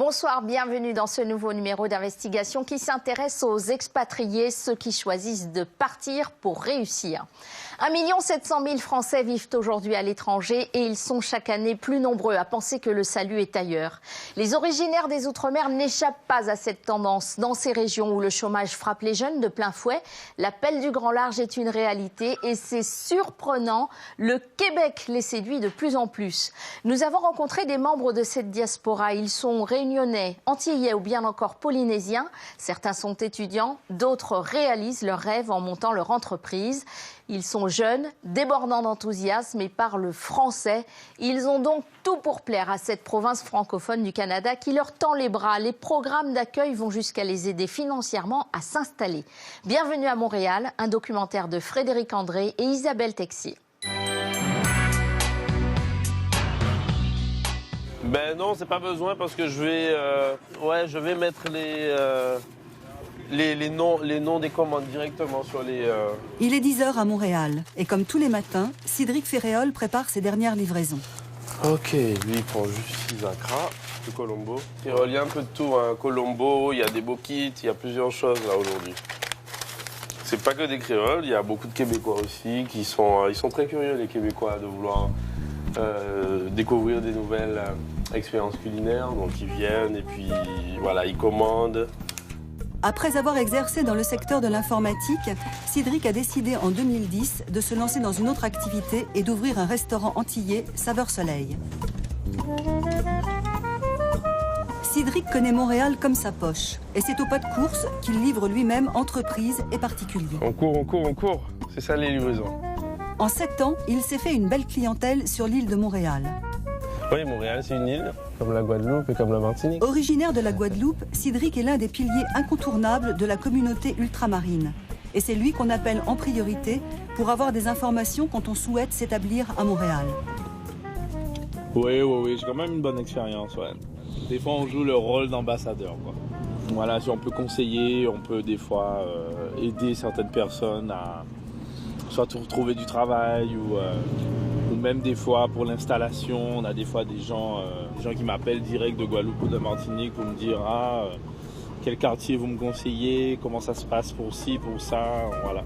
Bonsoir, bienvenue dans ce nouveau numéro d'investigation qui s'intéresse aux expatriés, ceux qui choisissent de partir pour réussir. 1 700 000 Français vivent aujourd'hui à l'étranger et ils sont chaque année plus nombreux à penser que le salut est ailleurs. Les originaires des Outre-mer n'échappent pas à cette tendance. Dans ces régions où le chômage frappe les jeunes de plein fouet, l'appel du grand large est une réalité et c'est surprenant. Le Québec les séduit de plus en plus. Nous avons rencontré des membres de cette diaspora. Ils sont réunionnais, antillais ou bien encore polynésiens. Certains sont étudiants, d'autres réalisent leurs rêves en montant leur entreprise. Ils sont jeunes, débordants d'enthousiasme et parlent français. Ils ont donc tout pour plaire à cette province francophone du Canada qui leur tend les bras. Les programmes d'accueil vont jusqu'à les aider financièrement à s'installer. Bienvenue à Montréal, un documentaire de Frédéric André et Isabelle Texier. Ben non, c'est pas besoin parce que je vais mettre les noms des commandes directement sur les... Il est 10h à Montréal et comme tous les matins, Cédric Ferréol prépare ses dernières livraisons. Ok, lui il prend juste 6 acras de Colombo. Il y a un peu de tout, hein. Colombo, il y a des beaux kits, il y a plusieurs choses là aujourd'hui. C'est pas que des créoles, il y a beaucoup de Québécois aussi ils sont très curieux les Québécois de vouloir découvrir des nouvelles expériences culinaires. Donc ils viennent et puis voilà, ils commandent. Après avoir exercé dans le secteur de l'informatique, Cédric a décidé en 2010 de se lancer dans une autre activité et d'ouvrir un restaurant antillais, Saveur Soleil. Cédric connaît Montréal comme sa poche et c'est au pas de course qu'il livre lui-même entreprises et particuliers. On court. C'est ça les livraisons. En 7 ans, il s'est fait une belle clientèle sur l'île de Montréal. Oui, Montréal, c'est une île, comme la Guadeloupe et comme la Martinique. Originaire de la Guadeloupe, Cédric est l'un des piliers incontournables de la communauté ultramarine. Et c'est lui qu'on appelle en priorité pour avoir des informations quand on souhaite s'établir à Montréal. Oui, j'ai quand même une bonne expérience, ouais. Des fois, on joue le rôle d'ambassadeur, quoi. Voilà, si on peut conseiller, on peut des fois aider certaines personnes à soit trouver du travail ou même des fois pour l'installation. On a des fois des gens qui m'appellent direct de Guadeloupe ou de Martinique pour me dire quel quartier vous me conseillez, comment ça se passe pour ci, pour ça, voilà.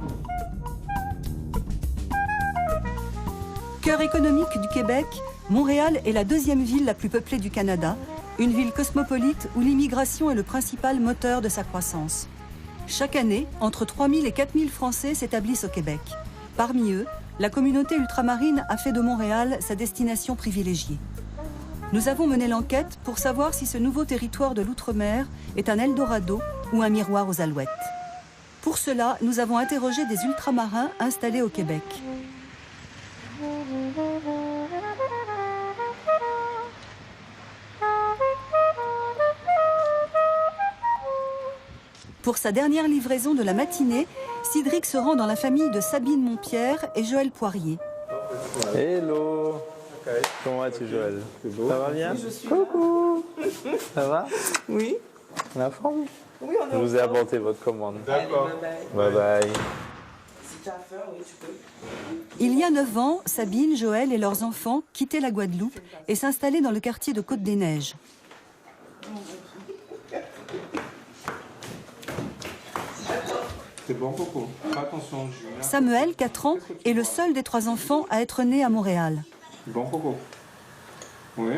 Cœur économique du Québec, Montréal est la 2e ville la plus peuplée du Canada, une ville cosmopolite où l'immigration est le principal moteur de sa croissance. Chaque année, entre 3 000 et 4 000 Français s'établissent au Québec. Parmi eux, la communauté ultramarine a fait de Montréal sa destination privilégiée. Nous avons mené l'enquête pour savoir si ce nouveau territoire de l'outre-mer est un Eldorado ou un miroir aux alouettes. Pour cela, nous avons interrogé des ultramarins installés au Québec. Pour sa dernière livraison de la matinée, Cédric se rend dans la famille de Sabine Montpierre et Joël Poirier. Hello. Comment vas-tu, Joël? Ça va bien? Coucou. Ça va? Oui. La forme? Oui, on est Je vous ai apporté votre commande. D'accord. Bye bye. Si tu as faim, oui, tu peux. Il y a 9 ans, Sabine, Joël et leurs enfants quittaient la Guadeloupe et s'installaient dans le quartier de Côte-des-Neiges. C'est bon, Coco. Fais attention, Julien. Samuel, 4 ans, est le seul des 3 enfants à être né à Montréal. Bon, Coco. Oui.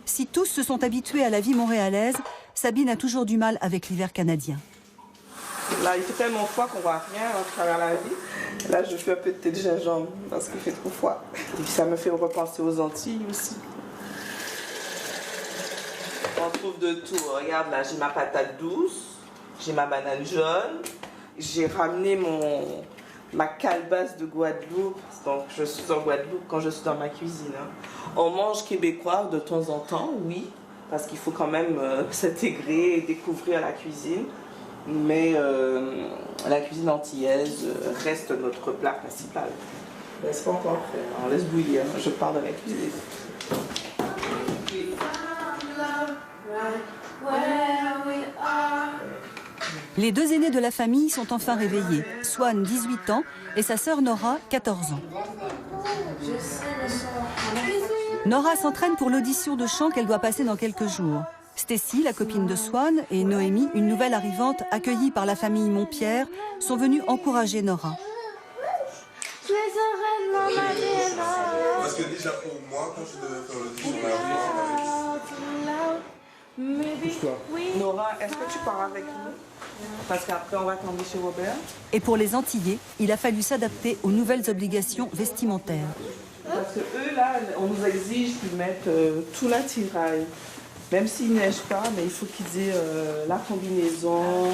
Si tous se sont habitués à la vie montréalaise, Sabine a toujours du mal avec l'hiver canadien. Là, il fait tellement froid qu'on voit rien à travers la vie. Là, je fais un peu de thé de gingembre parce qu'il fait trop froid. Et puis ça me fait repenser aux Antilles aussi. On trouve de tout. Regarde, là, j'ai ma patate douce. J'ai ma banane jaune, j'ai ramené ma calebasse de Guadeloupe, donc je suis en Guadeloupe quand je suis dans ma cuisine. On mange québécois de temps en temps, oui, parce qu'il faut quand même s'intégrer et découvrir la cuisine, mais la cuisine antillaise reste notre plat principal. Mais c'est pas encore fait, on laisse bouillir, je parle de la cuisine. Les 2 aînés de la famille sont enfin réveillés, Swan, 18 ans, et sa sœur Nora, 14 ans. Nora s'entraîne pour l'audition de chant qu'elle doit passer dans quelques jours. Stacy, la copine de Swan, et Noémie, une nouvelle arrivante accueillie par la famille Montpierre, sont venues encourager Nora. Parce que déjà pour moi, quand je devais faire l'audition, Nora, est-ce que tu pars avec nous? Parce qu'après, on va tomber chez Robert. Et pour les Antillais, il a fallu s'adapter aux nouvelles obligations vestimentaires. Parce que eux, là, on nous exige qu'ils mettent tout l'attirail. Même s'il neige pas, mais il faut qu'ils aient la combinaison,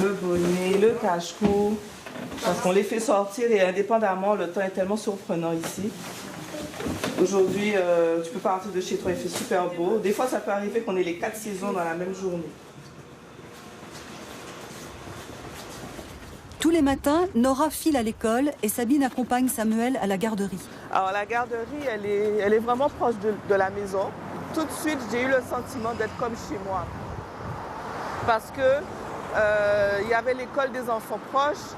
le bonnet, le cache-cou. Parce qu'on les fait sortir et indépendamment, le temps est tellement surprenant ici. Aujourd'hui, tu peux partir de chez toi, il fait super beau. Des fois, ça peut arriver qu'on ait les 4 saisons dans la même journée. Tous les matins, Nora file à l'école et Sabine accompagne Samuel à la garderie. Alors la garderie, elle est vraiment proche de la maison. Tout de suite, j'ai eu le sentiment d'être comme chez moi. Parce que il y avait l'école des enfants proches,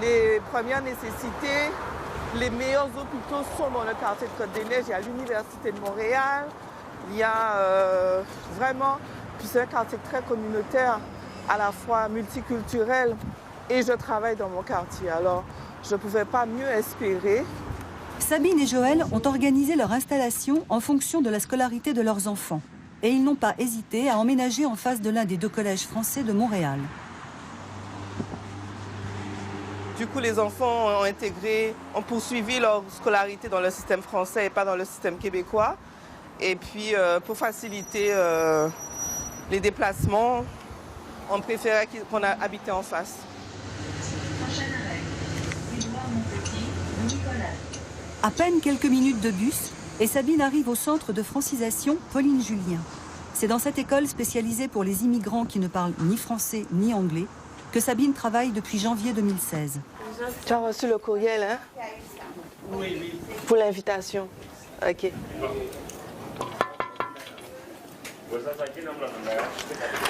les premières nécessités, les meilleurs hôpitaux sont dans le quartier de Côte-des-Neiges. Il y a l'Université de Montréal, il y a vraiment... Puis c'est un quartier très communautaire, à la fois multiculturel. Et je travaille dans mon quartier, alors je ne pouvais pas mieux espérer. Sabine et Joël ont organisé leur installation en fonction de la scolarité de leurs enfants. Et ils n'ont pas hésité à emménager en face de l'un des 2 collèges français de Montréal. Du coup, les enfants ont poursuivi leur scolarité dans le système français et pas dans le système québécois. Et puis, pour faciliter les déplacements, on préférait qu'on habitait en face. À peine quelques minutes de bus, et Sabine arrive au centre de francisation Pauline Julien. C'est dans cette école spécialisée pour les immigrants qui ne parlent ni français ni anglais que Sabine travaille depuis janvier 2016. Tu as reçu le courriel, hein? Oui. Pour l'invitation. OK.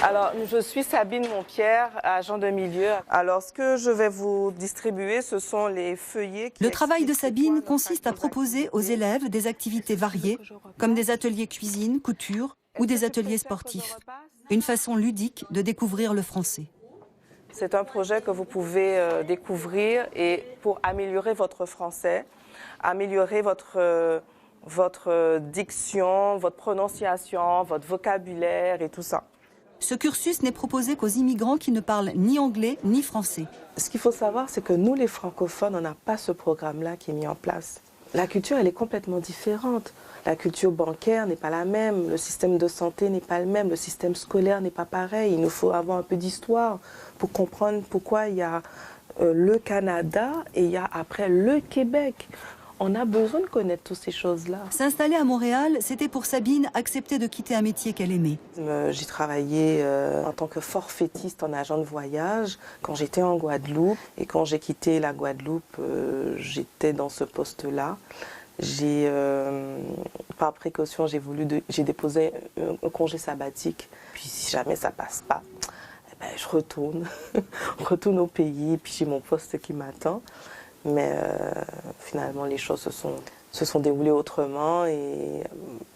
Alors, je suis Sabine Montpierre, agent de milieu. Alors, ce que je vais vous distribuer, ce sont les feuillets. Le travail de Sabine consiste à proposer aux élèves des activités variées, comme des ateliers cuisine, couture ou des ateliers sportifs. Une façon ludique de découvrir le français. C'est un projet que vous pouvez découvrir et pour améliorer votre français, améliorer votre diction, votre prononciation, votre vocabulaire et tout ça. Ce cursus n'est proposé qu'aux immigrants qui ne parlent ni anglais ni français. Ce qu'il faut savoir, c'est que nous, les francophones, on n'a pas ce programme-là qui est mis en place. La culture, elle est complètement différente. La culture bancaire n'est pas la même, le système de santé n'est pas le même, le système scolaire n'est pas pareil. Il nous faut avoir un peu d'histoire pour comprendre pourquoi il y a le Canada et il y a après le Québec. On a besoin de connaître toutes ces choses-là. S'installer à Montréal, c'était pour Sabine accepter de quitter un métier qu'elle aimait. J'ai travaillé en tant que forfaitiste en agent de voyage quand j'étais en Guadeloupe. Et quand j'ai quitté la Guadeloupe, j'étais dans ce poste-là. Par précaution, j'ai déposé un congé sabbatique. Puis si jamais ça passe pas, je retourne au pays. Puis j'ai mon poste qui m'attend. Mais finalement, les choses se sont déroulées autrement et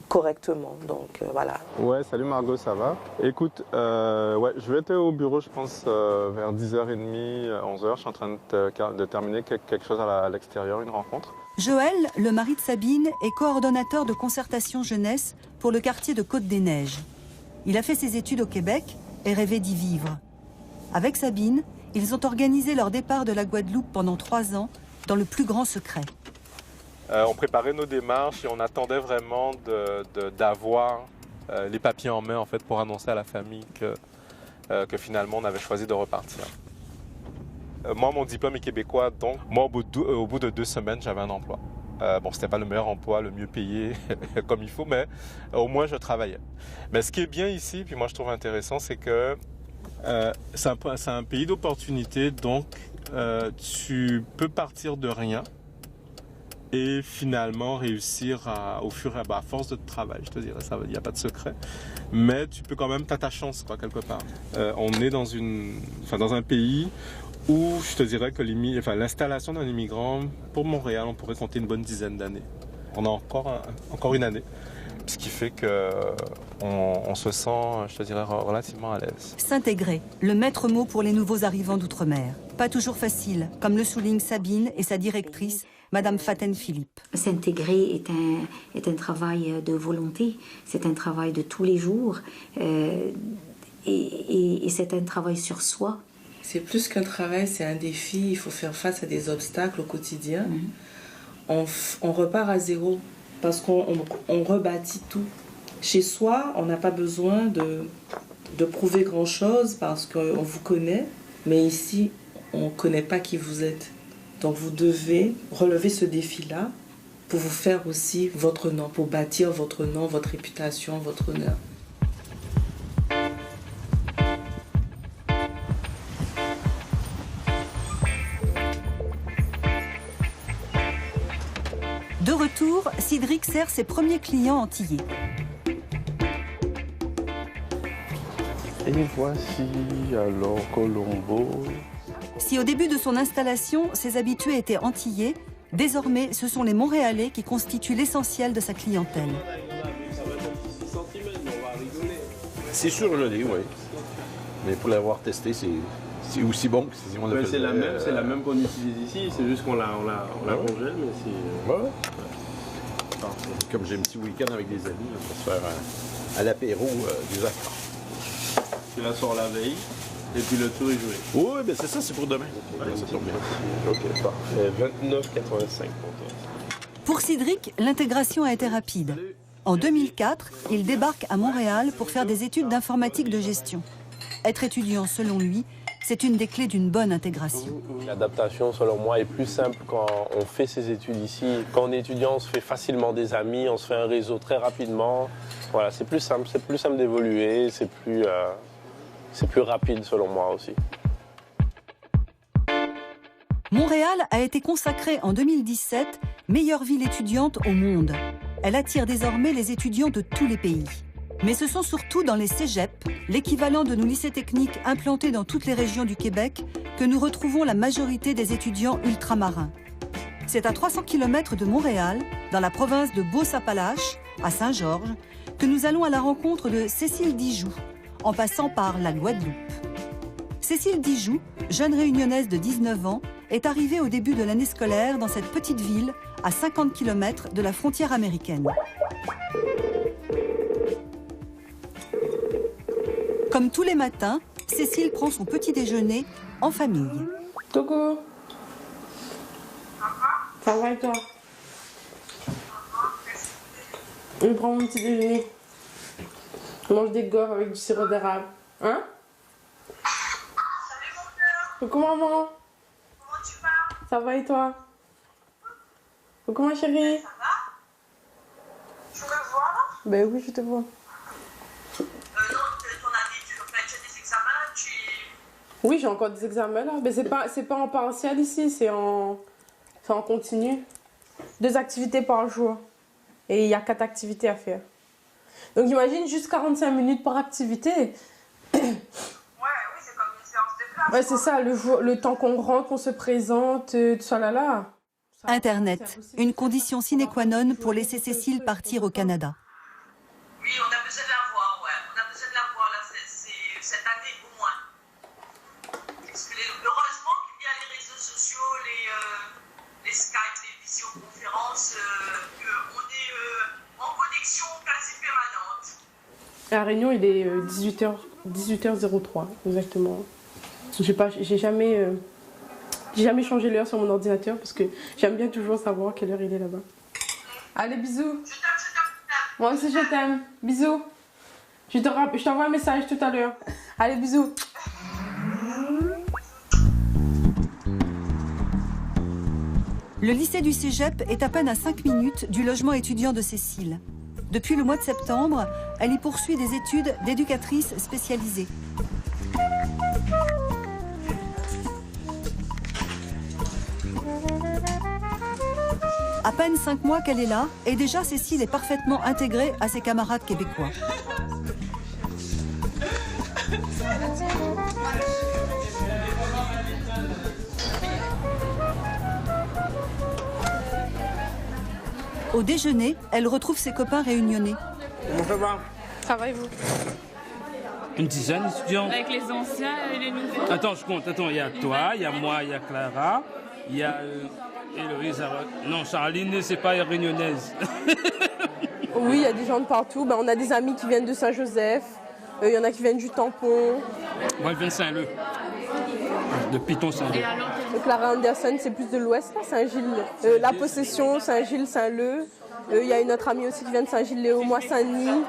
correctement. Donc voilà. Ouais, salut Margot, ça va? Écoute, je vais être au bureau, je pense, vers 10h30, 11h. Je suis en train de terminer quelque chose à l'extérieur, une rencontre. Joël, le mari de Sabine, est coordonnateur de concertation jeunesse pour le quartier de Côte-des-Neiges. Il a fait ses études au Québec et rêvait d'y vivre. Avec Sabine, ils ont organisé leur départ de la Guadeloupe pendant 3 ans, dans le plus grand secret. On préparait nos démarches et on attendait vraiment d'avoir les papiers en main en fait, pour annoncer à la famille que finalement on avait choisi de repartir. Moi, mon diplôme est québécois, donc moi, au bout de 2 semaines, j'avais un emploi. C'était pas le meilleur emploi, le mieux payé comme il faut, mais au moins je travaillais. Mais ce qui est bien ici, puis moi je trouve intéressant, c'est que c'est un pays d'opportunités, donc tu peux partir de rien et finalement réussir à force de travail, je te dirais, il n'y a pas de secret, mais tu peux quand même, t'as ta chance quoi, quelque part. On est dans un pays où je te dirais que l'installation d'un immigrant, pour Montréal, on pourrait compter une bonne dizaine d'années. on a encore une année. Ce qui fait qu'on se sent, je te dirais, relativement à l'aise. S'intégrer, le maître mot pour les nouveaux arrivants d'outre-mer. Pas toujours facile, comme le souligne Sabine et sa directrice, Madame Faten-Philippe. S'intégrer est un travail de volonté, c'est un travail de tous les jours et c'est un travail sur soi. C'est plus qu'un travail, c'est un défi. Il faut faire face à des obstacles au quotidien. On repart à zéro parce qu'on rebâtit tout. Chez soi, on n'a pas besoin de prouver grand-chose parce qu'on vous connaît. Mais ici, on ne connaît pas qui vous êtes. Donc vous devez relever ce défi-là pour vous faire aussi votre nom, pour bâtir votre nom, votre réputation, votre honneur. De retour, Cédric sert ses premiers clients antillais. Et voici alors Colombo. Si au début de son installation, ses habitués étaient antillais, désormais ce sont les Montréalais qui constituent l'essentiel de sa clientèle. C'est surgelé, oui. Mais pour l'avoir testé, c'est aussi bon que si on l'a fait. C'est la même qu'on utilise ici, c'est juste qu'on la congèle, mais c'est... Ouais. Comme j'ai un petit week-end avec des amis, là, pour se faire à l'apéro des accords. Tu la sors la veille, et puis le tour est joué. Oui, ben c'est ça, c'est pour demain. Ça tombe bien. Ok, parfait. 29,85 pour toi. Pour Cédric, l'intégration a été rapide. En 2004, il débarque à Montréal pour faire des études d'informatique de gestion. Être étudiant, selon lui, c'est une des clés d'une bonne intégration. L'adaptation, selon moi, est plus simple quand on fait ses études ici. Quand on est étudiant, on se fait facilement des amis, on se fait un réseau très rapidement. Voilà, c'est plus simple d'évoluer, c'est plus rapide, selon moi aussi. Montréal a été consacrée en 2017 meilleure ville étudiante au monde. Elle attire désormais les étudiants de tous les pays. Mais ce sont surtout dans les cégeps, l'équivalent de nos lycées techniques implantés dans toutes les régions du Québec, que nous retrouvons la majorité des étudiants ultramarins. C'est à 300 km de Montréal, dans la province de Beauce-Appalaches, à Saint-Georges, que nous allons à la rencontre de Cécile Dijoux, en passant par la Guadeloupe. Cécile Dijoux, jeune réunionnaise de 19 ans, est arrivée au début de l'année scolaire dans cette petite ville, à 50 km de la frontière américaine. Comme tous les matins, Cécile prend son petit déjeuner en famille. Coucou. Ça va et toi? On prend mon petit déjeuner. On mange des gaufres avec du sirop d'érable. Hein? Salut mon cœur. Coucou maman. Comment tu vas? Ça va et toi? Coucou ma chérie. Ça va? Tu me vois? Ben oui, je te vois. Oui, j'ai encore des examens là. Mais c'est pas en partiel ici, c'est en continu. 2 activités par jour. Et il y a 4 activités à faire. Donc imagine juste 45 minutes par activité. Ouais, oui, c'est comme une séance de classe. Ouais, c'est ça, le temps qu'on rentre, qu'on se présente, tout ça là. Internet, une condition sine qua non pour laisser Cécile partir au Canada. Oui, on a besoin de la voir, ouais. On a besoin de la voir là, cette année au moins. Parce que heureusement qu'il y a les réseaux sociaux, les Skype, les visioconférences, qu'on est en connexion quasi permanente. À La Réunion, il est 18h03, exactement. J'ai jamais changé l'heure sur mon ordinateur parce que j'aime bien toujours savoir quelle heure il est là-bas. Allez, bisous. Je t'aime. Moi aussi, je t'aime. Bisous. Je t'envoie un message tout à l'heure. Allez, bisous. Le lycée du Cégep est à peine à 5 minutes du logement étudiant de Cécile. Depuis le mois de septembre, elle y poursuit des études d'éducatrice spécialisée. À peine 5 mois qu'elle est là, et déjà Cécile est parfaitement intégrée à ses camarades québécois. Au déjeuner, elle retrouve ses copains réunionnais. Comment ça va? Ça va et vous? Une dizaine d'étudiants. Avec les anciens et les nouveaux. Attends, je compte. Attends, il y a toi, il y a moi, il y a Clara, il y a Héloïse. Non, Charline, c'est pas réunionnaise. Oui, il y a des gens de partout. On a des amis qui viennent de Saint-Joseph. Il y en a qui viennent du Tampon. Moi, je viens de Saint-Leu. De Piton-Saint-Leu. Clara Anderson, c'est plus de l'ouest, Saint-Gilles. La Possession, Saint-Gilles, Saint-Leu. Il y a une autre amie aussi qui vient de Saint-Gilles-Léo, Saint-Denis.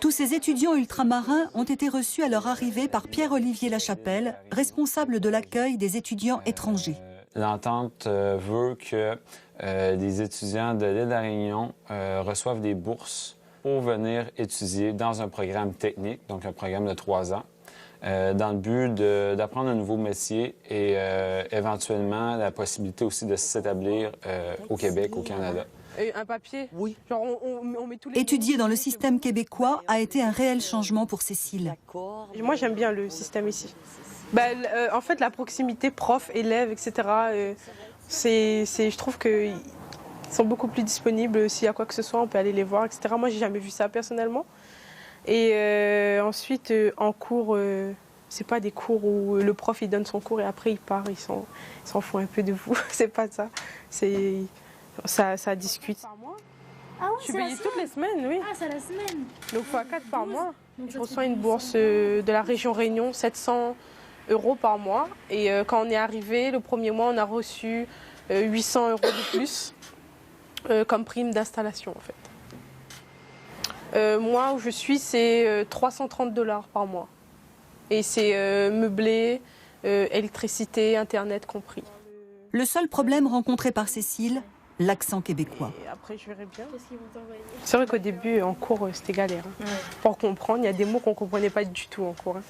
Tous ces étudiants ultramarins ont été reçus à leur arrivée par Pierre-Olivier Lachapelle, responsable de l'accueil des étudiants étrangers. L'entente veut que les étudiants de l'île de la Réunion reçoivent des bourses pour venir étudier dans un programme technique, donc un programme de 3 ans, dans le but d'apprendre un nouveau métier et éventuellement la possibilité aussi de s'établir au Québec, au Canada. Un papier? Oui. Genre on met tous les... Étudier dans le système québécois a été un réel changement pour Cécile. Moi, j'aime bien le système ici. En fait, la proximité prof-élève, etc., je trouve qu'ils sont beaucoup plus disponibles. S'il y a quoi que ce soit, on peut aller les voir, etc. Moi, j'ai jamais vu ça personnellement. Et ensuite, en cours, c'est pas des cours où le prof il donne son cours et après il part, il s'en fout un peu de vous. C'est pas ça. Ça discute. Ah ouais, je suis payée toutes les semaines, oui. Ah, c'est la semaine. Donc, x4 par mois. Je reçois une bourse de la région Réunion, 700 € par mois. Et quand on est arrivé, le premier mois, on a reçu 800 € de plus comme prime d'installation, en fait. Moi, où je suis, c'est 330 $ par mois. Et c'est meublé, électricité, Internet compris. Le seul problème rencontré par Cécile, l'accent québécois. Et après, je verrai bien. C'est vrai qu'au début, en cours, c'était galère. Hein. Ouais. Pour comprendre, il y a des mots qu'on ne comprenait pas du tout en cours. Hein.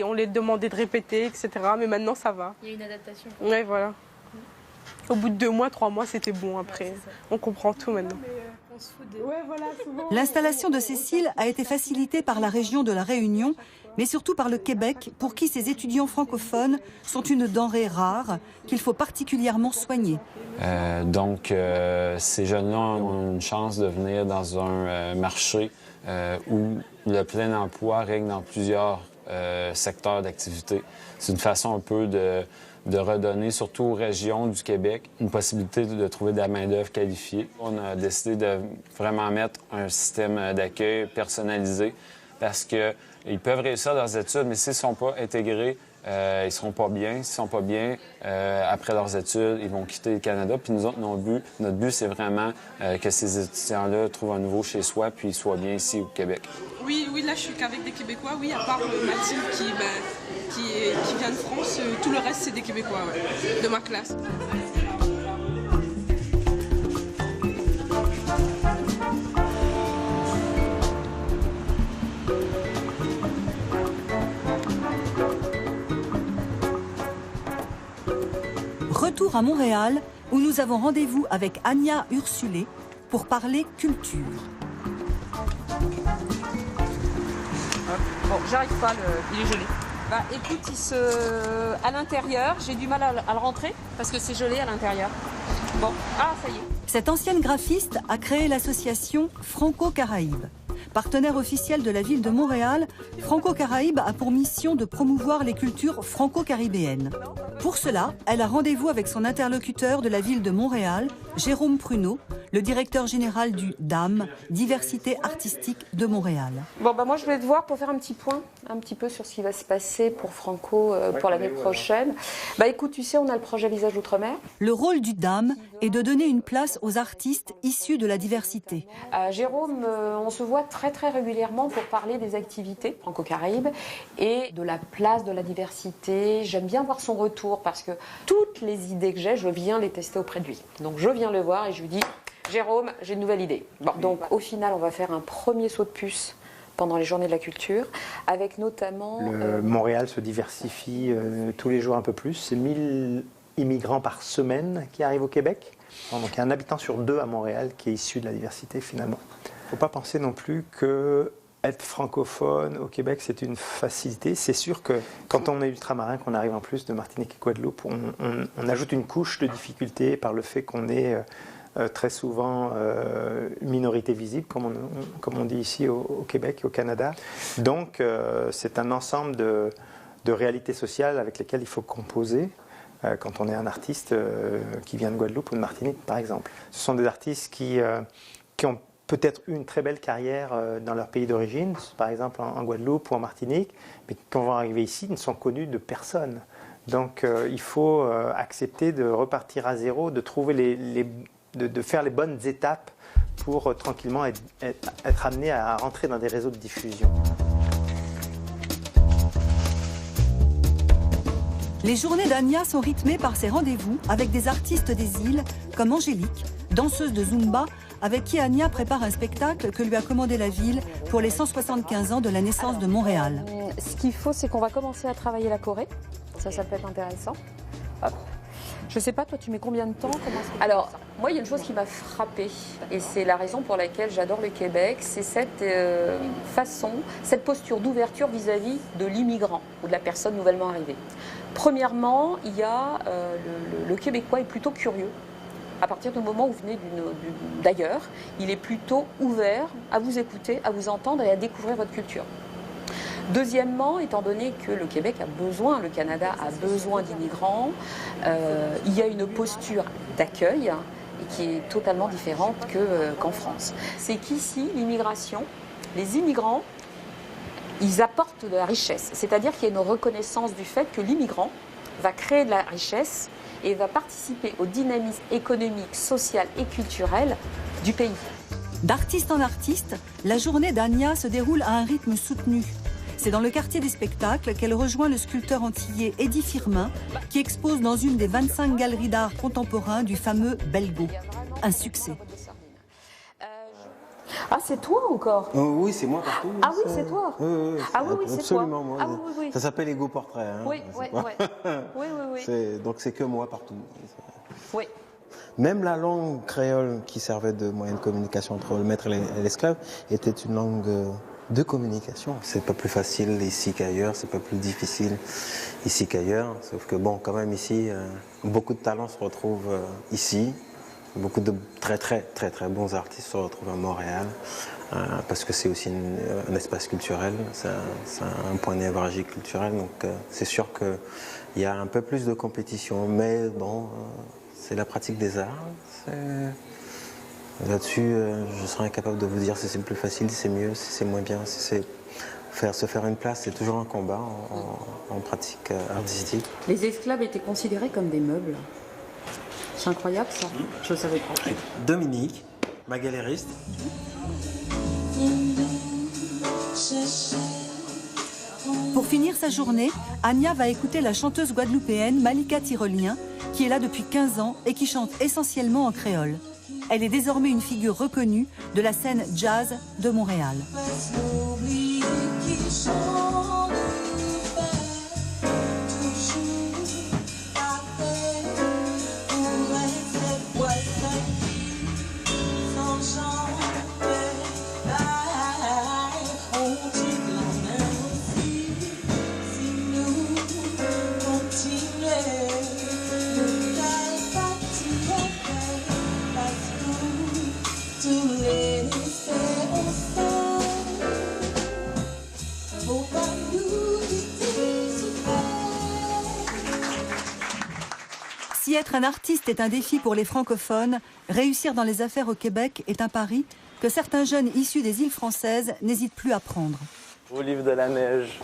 On les demandait de répéter, etc. Mais maintenant, ça va. Il y a une adaptation. Oui, voilà. Au bout de 2 mois, 3 mois, c'était bon après. Ouais, on comprend tout maintenant. L'installation de Cécile a été facilitée par la région de la Réunion, mais surtout par le Québec, pour qui ces étudiants francophones sont une denrée rare qu'il faut particulièrement soigner. Ces jeunes-là ont une chance de venir dans un marché où le plein emploi règne dans plusieurs secteurs d'activité. C'est une façon un peu de redonner, surtout aux régions du Québec, une possibilité de trouver de la main-d'œuvre qualifiée. On a décidé de vraiment mettre un système d'accueil personnalisé parce qu'ils peuvent réussir leurs études, mais s'ils ne sont pas intégrés, ils ne seront pas bien. S'ils ne sont pas bien, après leurs études, ils vont quitter le Canada. Puis nous autres, notre but, c'est vraiment que ces étudiants-là trouvent un nouveau chez soi puis soient bien ici au Québec. Oui, là, je suis qu'avec des Québécois, oui, à part Mathilde qui vient de France. Tout le reste, c'est des Québécois, ouais, de ma classe. Retour à Montréal, où nous avons rendez-vous avec Anya Ursulé pour parler culture. Bon, j'arrive pas, il est gelé. Écoute, à l'intérieur, j'ai du mal à le rentrer parce que c'est gelé à l'intérieur. Bon, ça y est. Cette ancienne graphiste a créé l'association Franco-Caraïbes. Partenaire officiel de la ville de Montréal, Franco-Caraïbes a pour mission de promouvoir les cultures franco-caribéennes. Pour cela, elle a rendez-vous avec son interlocuteur de la ville de Montréal, Jérôme Pruneau, le directeur général du DAM, Diversité artistique de Montréal. Moi je voulais te voir pour faire un petit point, un petit peu sur ce qui va se passer pour Franco pour l'année prochaine. Écoute, tu sais, on a le projet Visage Outre-mer. Le rôle du DAM est de donner une place aux artistes issus de la diversité. Jérôme, on se voit très régulièrement pour parler des activités franco-caraïbes et de la place de la diversité. J'aime bien voir son retour parce que toutes les idées que j'ai, je viens les tester auprès de lui. Donc je viens le voir et je lui dis « Jérôme, j'ai une nouvelle idée ». Donc au final, on va faire un premier saut de puce pendant les journées de la culture, avec notamment... Montréal se diversifie tous les jours un peu plus. C'est 1000 immigrants par semaine qui arrivent au Québec. Donc il y a un habitant sur 2 à Montréal qui est issu de la diversité finalement. Il ne faut pas penser non plus que être francophone au Québec, c'est une facilité. C'est sûr que quand on est ultramarin, qu'on arrive en plus de Martinique et Guadeloupe, on ajoute une couche de difficulté par le fait qu'on est très souvent minorité visible, comme on dit ici au Québec et au Canada. Donc, c'est un ensemble de réalités sociales avec lesquelles il faut composer quand on est un artiste qui vient de Guadeloupe ou de Martinique, par exemple. Ce sont des artistes qui ont peut-être eu une très belle carrière dans leur pays d'origine, par exemple en Guadeloupe ou en Martinique, mais quand ils vont arriver ici, ils ne sont connus de personne. Donc il faut accepter de repartir à zéro, de trouver de faire les bonnes étapes pour tranquillement être amené à rentrer dans des réseaux de diffusion. Les journées d'Ania sont rythmées par ses rendez-vous avec des artistes des îles comme Angélique, danseuse de Zumba, avec qui Ania prépare un spectacle que lui a commandé la ville pour les 175 ans de la naissance de Montréal. Ce qu'il faut, c'est qu'on va commencer à travailler la choré. Ça peut être intéressant. Hop. Je sais pas, toi, tu mets combien de temps? Alors, moi, il y a une chose qui m'a frappée, et c'est la raison pour laquelle j'adore le Québec, c'est cette cette posture d'ouverture vis-à-vis de l'immigrant ou de la personne nouvellement arrivée. Premièrement, il y a le Québécois est plutôt curieux. À partir du moment où vous venez d'ailleurs, il est plutôt ouvert à vous écouter, à vous entendre et à découvrir votre culture. Deuxièmement, étant donné que le Québec a besoin, le Canada a besoin d'immigrants, il y a une posture d'accueil qui est totalement différente qu'en France. C'est qu'ici, l'immigration, les immigrants, ils apportent de la richesse. C'est-à-dire qu'il y a une reconnaissance du fait que l'immigrant va créer de la richesse et va participer au dynamisme économique, social et culturel du pays. D'artiste en artiste, la journée d'Ania se déroule à un rythme soutenu. C'est dans le quartier des spectacles qu'elle rejoint le sculpteur antillais Eddie Firmin, qui expose dans une des 25 galeries d'art contemporain du fameux Belgo. Un succès. Ah, c'est toi encore? Oui, c'est moi partout. Ah oui, c'est toi? Oui, ah oui, c'est toi. Absolument, moi. Ah, oui. Ça s'appelle Ego Portrait. Hein. Oui. Donc c'est que moi partout. Oui. Même la langue créole qui servait de moyen de communication entre le maître et l'esclave était une langue de communication. C'est pas plus facile ici qu'ailleurs, c'est pas plus difficile ici qu'ailleurs. Sauf que bon, quand même ici, beaucoup de talents se retrouvent ici. Beaucoup de très bons artistes se retrouvent à Montréal parce que c'est aussi un espace culturel, c'est un point névralgique culturel, donc c'est sûr qu'il y a un peu plus de compétition, mais bon, c'est la pratique des arts. Là-dessus, je serais incapable de vous dire si c'est plus facile, si c'est mieux, si c'est moins bien, si c'est se faire une place, c'est toujours un combat en pratique artistique. Les esclaves étaient considérés comme des meubles. C'est incroyable ça, je ne savais pas. Dominique, ma galériste. Pour finir sa journée, Ania va écouter la chanteuse guadeloupéenne Malika Tyrolien, qui est là depuis 15 ans et qui chante essentiellement en créole. Elle est désormais une figure reconnue de la scène jazz de Montréal. Si être un artiste est un défi pour les francophones, réussir dans les affaires au Québec est un pari que certains jeunes issus des îles françaises n'hésitent plus à prendre. Olive de la neige.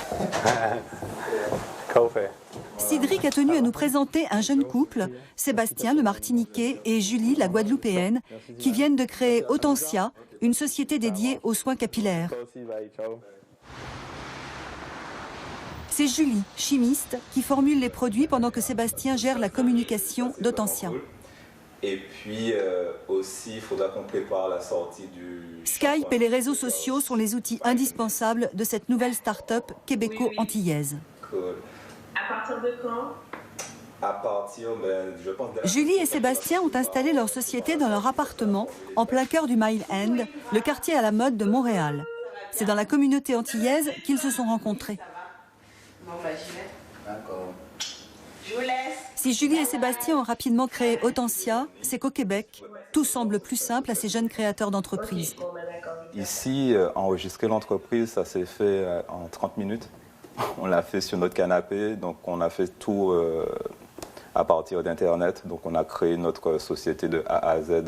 Qu'au fait? Cédric a tenu à nous présenter un jeune couple, Sébastien le Martiniquais et Julie la Guadeloupéenne, qui viennent de créer Autentia, une société dédiée aux soins capillaires. C'est Julie, chimiste, qui formule les produits pendant que Sébastien gère la communication d'Autentia. Et puis aussi, il faudra qu'on prépare la sortie du... Skype et les réseaux sociaux sont les outils indispensables de cette nouvelle start-up québéco-antillaise. Cool. À partir de quand? À partir, je pense... Julie et Sébastien ont installé leur société dans leur appartement, en plein cœur du Mile End, le quartier à la mode de Montréal. C'est dans la communauté antillaise qu'ils se sont rencontrés. D'accord. Je vous laisse. Si Julie et Sébastien ont rapidement créé Autentia, c'est qu'au Québec, tout semble plus simple à ces jeunes créateurs d'entreprises. Ici, enregistrer l'entreprise, ça s'est fait en 30 minutes. On l'a fait sur notre canapé, donc on a fait tout à partir d'Internet. Donc on a créé notre société de A à Z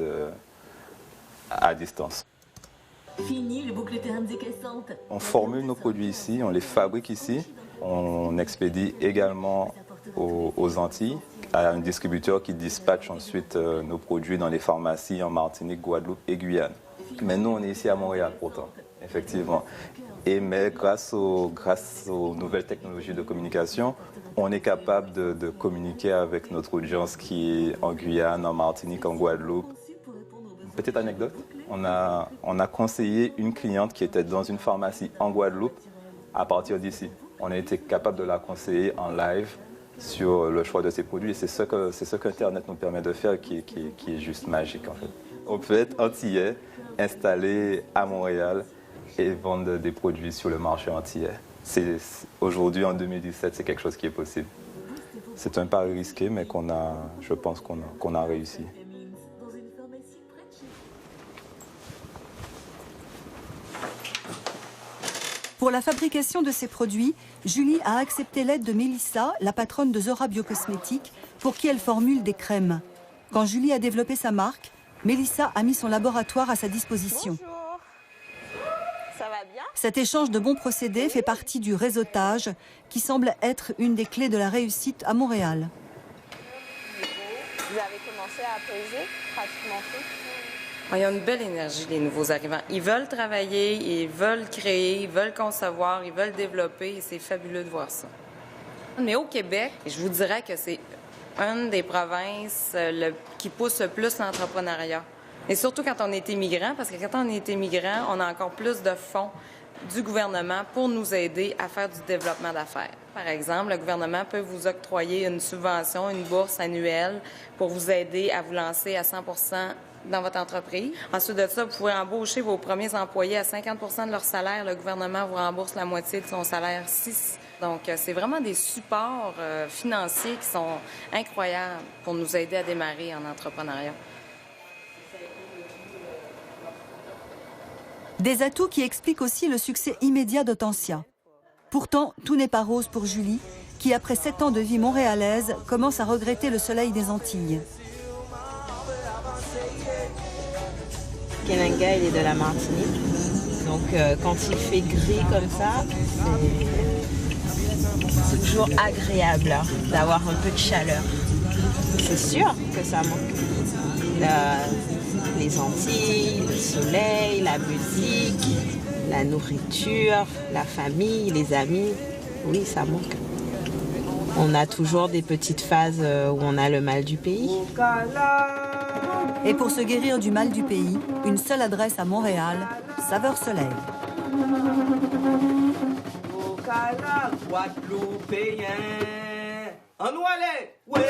à distance. Fini les boucles décaissantes. On formule nos produits ici, on les fabrique ici. On expédie également aux Antilles, à un distributeur qui dispatche ensuite nos produits dans les pharmacies en Martinique, Guadeloupe et Guyane. Mais nous, on est ici à Montréal pourtant, effectivement. Mais grâce aux nouvelles technologies de communication, on est capable de communiquer avec notre audience qui est en Guyane, en Martinique, en Guadeloupe. Petite anecdote, on a conseillé une cliente qui était dans une pharmacie en Guadeloupe à partir d'ici. On a été capable de la conseiller en live sur le choix de ses produits. Et c'est ce qu'Internet nous permet de faire qui est juste magique en fait. On peut être antillais, installé à Montréal et vendre des produits sur le marché antillais. Aujourd'hui, en 2017, c'est quelque chose qui est possible. C'est un pari risqué, mais je pense qu'on a réussi. Pour la fabrication de ces produits, Julie a accepté l'aide de Mélissa, la patronne de Zora Biocosmétiques, pour qui elle formule des crèmes. Quand Julie a développé sa marque, Mélissa a mis son laboratoire à sa disposition. Bonjour. Ça va bien? Cet échange de bons procédés fait partie du réseautage qui semble être une des clés de la réussite à Montréal. Vous avez commencé à peser pratiquement tout? Il y a une belle énergie, les nouveaux arrivants. Ils veulent travailler, ils veulent créer, ils veulent concevoir, ils veulent développer et c'est fabuleux de voir ça. Mais au Québec, je vous dirais que c'est une des provinces qui pousse le plus l'entrepreneuriat. Et surtout quand on est immigrant, parce que quand on est immigrant, on a encore plus de fonds du gouvernement pour nous aider à faire du développement d'affaires. Par exemple, le gouvernement peut vous octroyer une subvention, une bourse annuelle pour vous aider à vous lancer à 100 % dans votre entreprise. Ensuite de ça, vous pouvez embaucher vos premiers employés à 50 % de leur salaire. Le gouvernement vous rembourse la moitié de son salaire 6. Donc, c'est vraiment des supports financiers qui sont incroyables pour nous aider à démarrer en entrepreneuriat. Des atouts qui expliquent aussi le succès immédiat d'Autentia. Pourtant, tout n'est pas rose pour Julie, qui après 7 ans de vie montréalaise, commence à regretter le soleil des Antilles. Kenanga, il est de la Martinique. Donc, quand il fait gris comme ça, c'est toujours agréable d'avoir un peu de chaleur. C'est sûr que ça manque. Les Antilles, le soleil, la musique, la nourriture, la famille, les amis, oui, ça manque. On a toujours des petites phases où on a le mal du pays. Et pour se guérir du mal du pays, une seule adresse à Montréal, Saveur Soleil. Ocala, Guadeloupéen, en Oualais, ouais.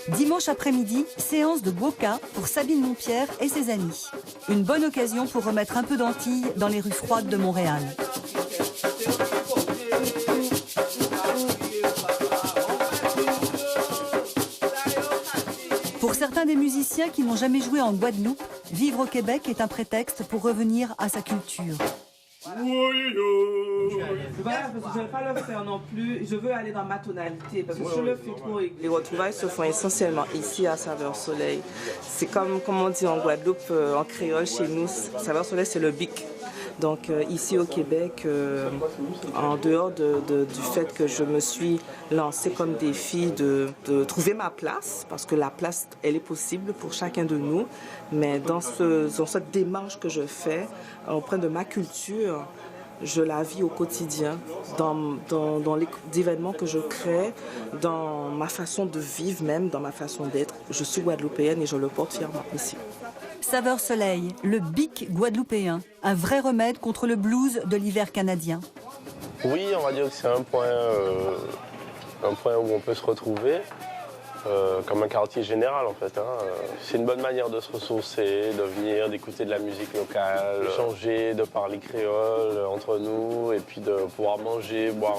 Dimanche après-midi, séance de Boca pour Sabine Montpierre et ses amis. Une bonne occasion pour remettre un peu d'Antilles dans les rues froides de Montréal. Pour certains des musiciens qui n'ont jamais joué en Guadeloupe, vivre au Québec est un prétexte pour revenir à sa culture. Voilà, parce que je ne vais pas le faire non plus. Je veux aller dans ma tonalité. Parce que si je le fais trop. Les retrouvailles se font essentiellement ici à Saveur Soleil. C'est comme on dit en Guadeloupe, en créole chez nous, Saveur Soleil, c'est le bic. Donc ici au Québec, en dehors du fait que je me suis lancée comme défi de trouver ma place, parce que la place, elle est possible pour chacun de nous, mais dans cette démarche que je fais auprès de ma culture, je la vis au quotidien, dans les événements que je crée, dans ma façon de vivre même, dans ma façon d'être. Je suis guadeloupéenne et je le porte fièrement ici. Saveur Soleil, le bic guadeloupéen, un vrai remède contre le blues de l'hiver canadien. Oui, on va dire que c'est un point où on peut se retrouver, comme un quartier général en fait. C'est une bonne manière de se ressourcer, de venir, d'écouter de la musique locale, d'échanger, de parler créole entre nous, et puis de pouvoir manger, boire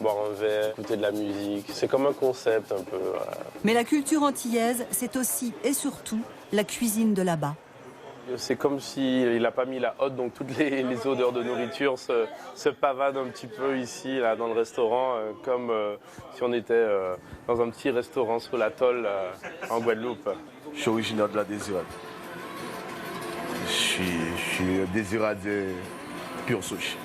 un verre, écouter de la musique. C'est comme un concept un peu. Mais la culture antillaise, c'est aussi et surtout la cuisine de là-bas. C'est comme s'il n'a pas mis la hotte, donc toutes les odeurs de nourriture se pavadent un petit peu ici, là, dans le restaurant, comme si on était dans un petit restaurant sur l'atoll en Guadeloupe. Je suis originaire de la Désirade. Je suis Désiradien pur souche.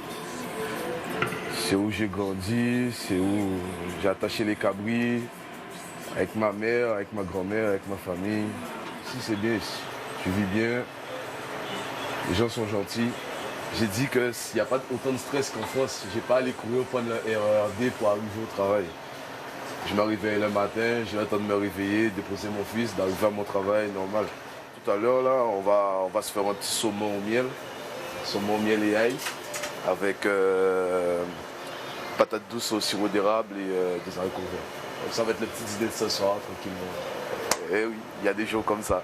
C'est où j'ai grandi, c'est où j'ai attaché les cabris, avec ma mère, avec ma grand-mère, avec ma famille. Ici, c'est bien ici. Je vis bien. Les gens sont gentils. J'ai dit que s'il n'y a pas autant de stress qu'en France, je n'ai pas à aller courir prendre le RERD pour arriver au travail. Je me réveille le matin, j'ai le temps de me réveiller, déposer mon fils, d'arriver à mon travail normal. Tout à l'heure, là, on va se faire un petit saumon au miel et ail, avec patates douces au sirop d'érable et des haricots verts. Donc ça va être le petit dîner de ce soir, tranquillement. Et oui, il y a des jours comme ça.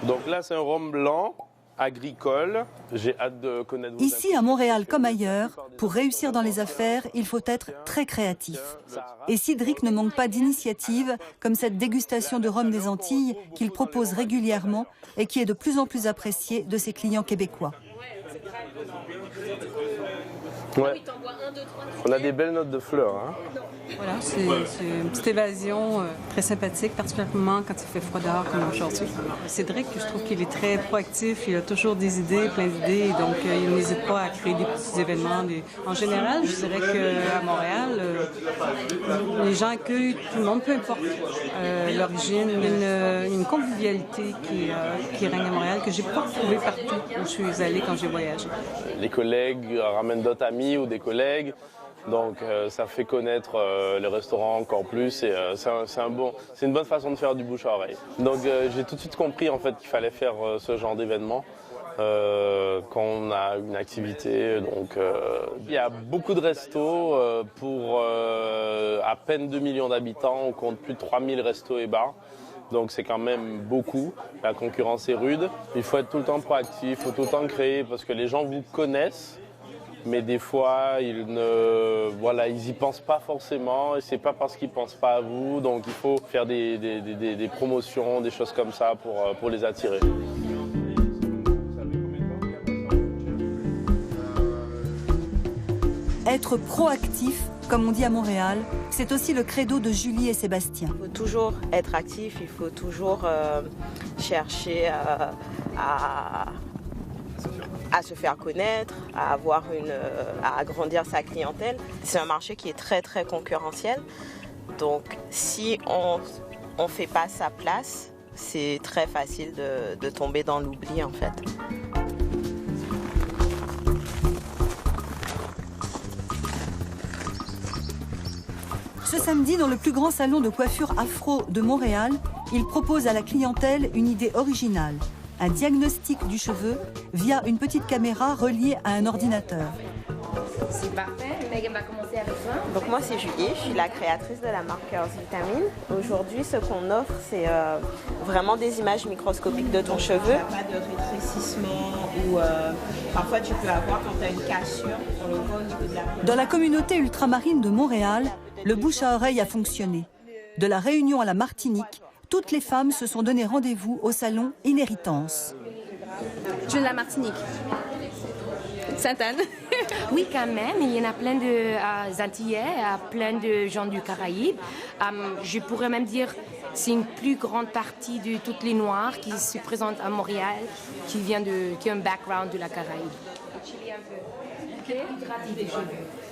Donc là, c'est un rhum blanc, agricole. J'ai hâte de connaître vos Ici, à Montréal comme ailleurs, pour réussir dans les affaires, il faut être très créatif. Et Cédric ne manque pas d'initiatives, comme cette dégustation de rhum des Antilles qu'il propose régulièrement et qui est de plus en plus appréciée de ses clients québécois. Ouais. On a des belles notes de fleurs. Hein. Voilà, c'est une petite évasion très sympathique, particulièrement quand il fait froid dehors comme aujourd'hui. Cédric, je trouve qu'il est très proactif, il a toujours des idées, plein d'idées, donc il n'hésite pas à créer des petits événements. En général, je dirais qu'à Montréal, les gens accueillent tout le monde, peu importe l'origine. Il y a une convivialité qui règne à Montréal que je n'ai pas retrouvée partout où je suis allée quand j'ai voyagé. Les collègues ramènent d'autres amis ou des collègues. Donc ça fait connaître les restaurants encore plus et c'est une bonne façon de faire du bouche à oreille. Donc j'ai tout de suite compris en fait qu'il fallait faire ce genre d'événement quand on a une activité. Donc il y a beaucoup de restos pour à peine 2 millions d'habitants. On compte plus de 3000 restos et bars. Donc c'est quand même beaucoup. La concurrence est rude. Il faut être tout le temps proactif, il faut tout le temps créer parce que les gens vous connaissent. Mais des fois, ils y pensent pas forcément et c'est pas parce qu'ils pensent pas à vous. Donc il faut faire des promotions, des choses comme ça pour les attirer. Être proactif, comme on dit à Montréal, c'est aussi le credo de Julie et Sébastien. Il faut toujours être actif, il faut toujours chercher à se faire connaître, à agrandir sa clientèle. C'est un marché qui est très très concurrentiel. Donc si on ne fait pas sa place, c'est très facile de tomber dans l'oubli en fait. Ce samedi, dans le plus grand salon de coiffure afro de Montréal, il propose à la clientèle une idée originale. Un diagnostic du cheveu via une petite caméra reliée à un ordinateur. C'est parfait. Megan va commencer avec ça. Donc moi c'est Julie, je suis la créatrice de la marque Curls Vitamine. Aujourd'hui ce qu'on offre c'est vraiment des images microscopiques de ton cheveu. Il n'y a pas de rétrécissement ou parfois tu peux avoir quand tu as une cassure, on le voit au niveau de la peau. Dans la communauté ultramarine de Montréal, le bouche à oreille a fonctionné. De la Réunion à la Martinique, toutes les femmes se sont donné rendez-vous au salon Inhéritance. Je viens de la Martinique. Sainte-Anne. Oui, quand même. Il y en a plein de Antillais, plein de gens du Caraïbe. Je pourrais même dire c'est une plus grande partie de toutes les Noirs qui se présentent à Montréal, qui ont un background de la Caraïbe.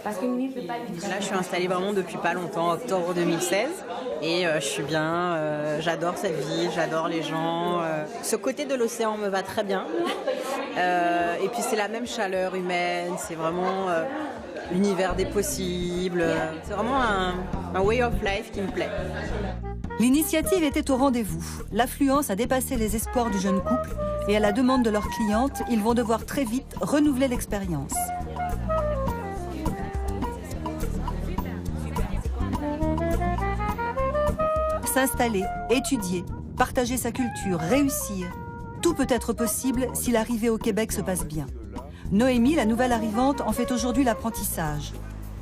Parce qu'une nuit ne peut pas Là, je suis installée vraiment depuis pas longtemps, octobre 2016. Et je suis bien, j'adore cette ville, j'adore les gens. Ce côté de l'océan me va très bien. Et puis c'est la même chaleur humaine, c'est vraiment l'univers des possibles. C'est vraiment un way of life qui me plaît. L'initiative était au rendez-vous. L'affluence a dépassé les espoirs du jeune couple et à la demande de leurs clientes, ils vont devoir très vite renouveler l'expérience. S'installer, étudier, partager sa culture, réussir. Tout peut être possible si l'arrivée au Québec se passe bien. Noémie, la nouvelle arrivante, en fait aujourd'hui l'apprentissage.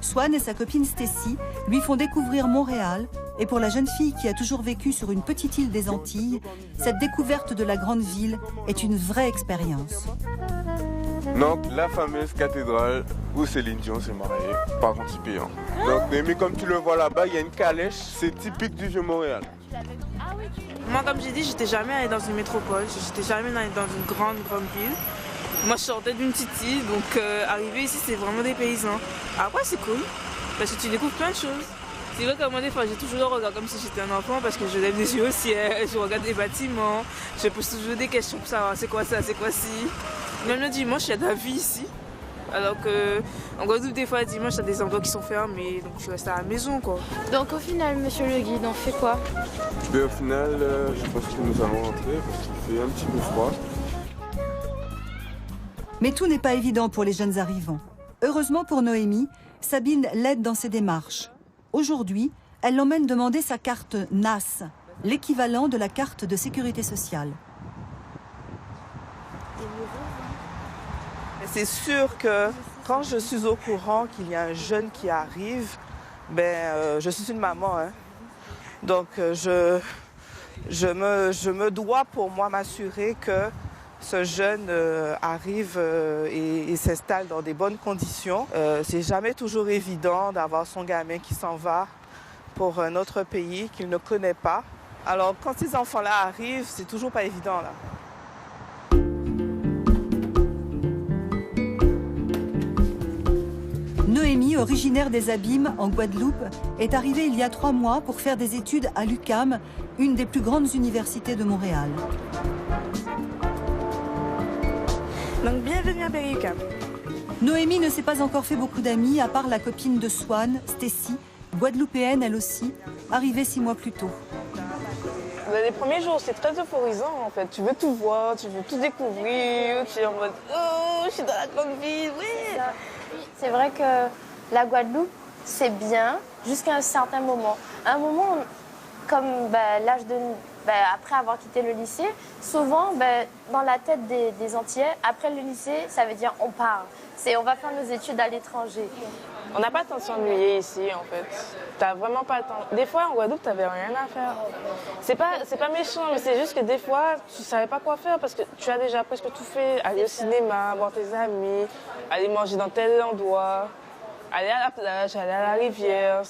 Swan et sa copine Stacy lui font découvrir Montréal. Et pour la jeune fille qui a toujours vécu sur une petite île des Antilles, cette découverte de la grande ville est une vraie expérience. Donc la fameuse cathédrale où Céline Dion s'est mariée, par contre c'est payant. Donc Noémie, comme tu le vois là-bas, il y a une calèche, c'est typique du Vieux-Montréal. Moi, comme j'ai dit, j'étais jamais allée dans une métropole, j'étais jamais allée dans une grande ville. Moi, je sortais d'une petite île, donc arriver ici, c'est vraiment des paysans. Après, c'est cool, parce que tu découvres plein de choses. C'est vrai que moi, des fois, j'ai toujours le regard comme si j'étais un enfant, parce que je lève les yeux au ciel, je regarde les bâtiments, je pose toujours des questions pour savoir c'est quoi ça, c'est quoi ci. Même le dimanche, il y a de la vie ici. Alors qu'en Guadeloupe, des fois, le dimanche, il y a des endroits qui sont fermés, donc tu restes à la maison, quoi. Donc au final, monsieur le guide, on fait quoi? Mais au final, je pense que nous allons rentrer parce qu'il fait un petit peu froid. Mais tout n'est pas évident pour les jeunes arrivants. Heureusement pour Noémie, Sabine l'aide dans ses démarches. Aujourd'hui, elle l'emmène demander sa carte NAS, l'équivalent de la carte de sécurité sociale. C'est sûr que quand je suis au courant qu'il y a un jeune qui arrive, je suis une maman. Hein. Donc je me dois pour moi m'assurer que ce jeune arrive et s'installe dans des bonnes conditions. C'est jamais toujours évident d'avoir son gamin qui s'en va pour un autre pays qu'il ne connaît pas. Alors quand ces enfants-là arrivent, c'est toujours pas évident là. Noémie, originaire des Abîmes, en Guadeloupe, est arrivée il y a 3 mois pour faire des études à l'UQAM, une des plus grandes universités de Montréal. Donc bienvenue à Berry-UQAM. Noémie ne s'est pas encore fait beaucoup d'amis, à part la copine de Swan, Stacy, guadeloupéenne elle aussi, arrivée 6 mois plus tôt. Les premiers jours, c'est très euphorisant en fait. Tu veux tout voir, tu veux tout découvrir, tu es en mode « Oh, je suis dans la grande ville, oui !» C'est vrai que la Guadeloupe, c'est bien jusqu'à un certain moment. À un moment, comme l'âge de... après avoir quitté le lycée, souvent, dans la tête des Antillais, après le lycée, ça veut dire on part. On va faire nos études à l'étranger. On n'a pas le temps de s'ennuyer ici, en fait. T'as vraiment pas le temps. Des fois, en Guadeloupe, t'avais rien à faire. C'est pas méchant, mais c'est juste que des fois, tu savais pas quoi faire parce que tu as déjà presque tout fait. Aller au cinéma, voir tes amis, aller manger dans tel endroit, aller à la plage, aller à la rivière.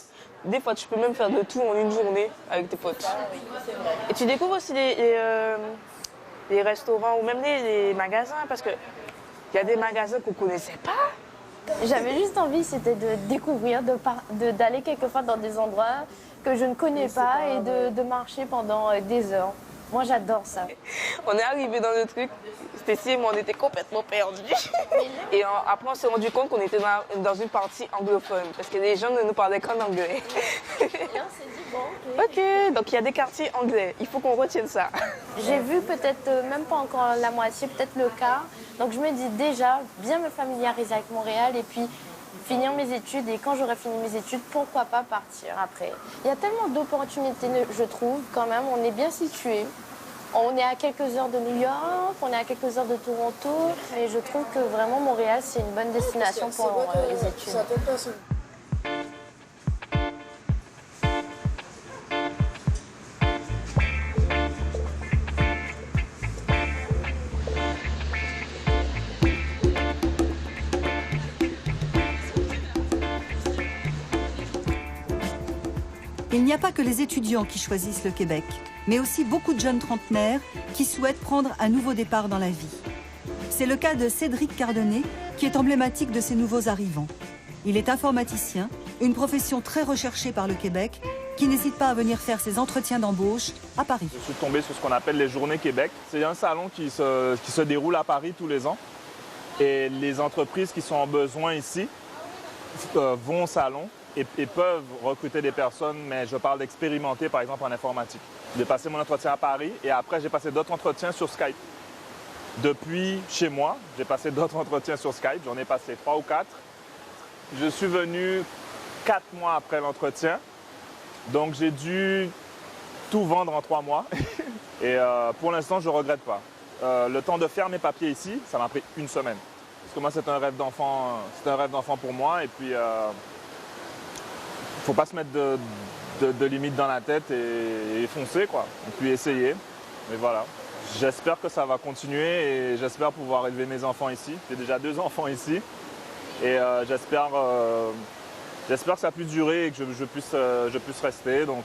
Des fois, tu peux même faire de tout en une journée avec tes potes. Et tu découvres aussi les restaurants ou même les magasins parce que il y a des magasins qu'on connaissait pas. J'avais juste envie, c'était de découvrir, d'aller quelquefois dans des endroits que je ne connais pas et de marcher pendant des heures. Moi, j'adore ça. On est arrivé dans le truc, Stacy et moi, on était complètement perdus. Et après, on s'est rendu compte qu'on était dans une partie anglophone, parce que les gens ne nous parlaient qu'en anglais. Et on s'est dit, bon, ok, donc il y a des quartiers anglais, il faut qu'on retienne ça. J'ai vu peut-être même pas encore la moitié, peut-être le quart. Donc je me dis déjà, bien me familiariser avec Montréal et puis finir mes études. Et quand j'aurai fini mes études, pourquoi pas partir après. Il y a tellement d'opportunités, je trouve, quand même. On est bien situé. On est à quelques heures de New York, on est à quelques heures de Toronto. Et je trouve que vraiment Montréal, c'est une bonne destination pour les études. Il n'y a pas que les étudiants qui choisissent le Québec, mais aussi beaucoup de jeunes trentenaires qui souhaitent prendre un nouveau départ dans la vie. C'est le cas de Cédric Cardonnet, qui est emblématique de ces nouveaux arrivants. Il est informaticien, une profession très recherchée par le Québec, qui n'hésite pas à venir faire ses entretiens d'embauche à Paris. Je suis tombé sur ce qu'on appelle les Journées Québec. C'est un salon qui se déroule à Paris tous les ans. Et les entreprises qui sont en besoin ici vont au salon et peuvent recruter des personnes, mais je parle d'expérimenter, par exemple, en informatique. J'ai passé mon entretien à Paris et après, j'ai passé d'autres entretiens sur Skype. Depuis chez moi, j'ai passé d'autres entretiens sur Skype. J'en ai passé 3 ou 4. Je suis venu 4 mois après l'entretien. Donc, j'ai dû tout vendre en 3 mois. Et pour l'instant, je ne regrette pas. Le temps de faire mes papiers ici, ça m'a pris 1 semaine. Parce que moi, c'est un rêve d'enfant pour moi. Et puis, il ne faut pas se mettre de limites dans la tête et foncer, quoi. Et puis essayer. Mais voilà. J'espère que ça va continuer et j'espère pouvoir élever mes enfants ici. J'ai déjà 2 enfants ici. Et j'espère que ça puisse durer et que je puisse rester. Donc,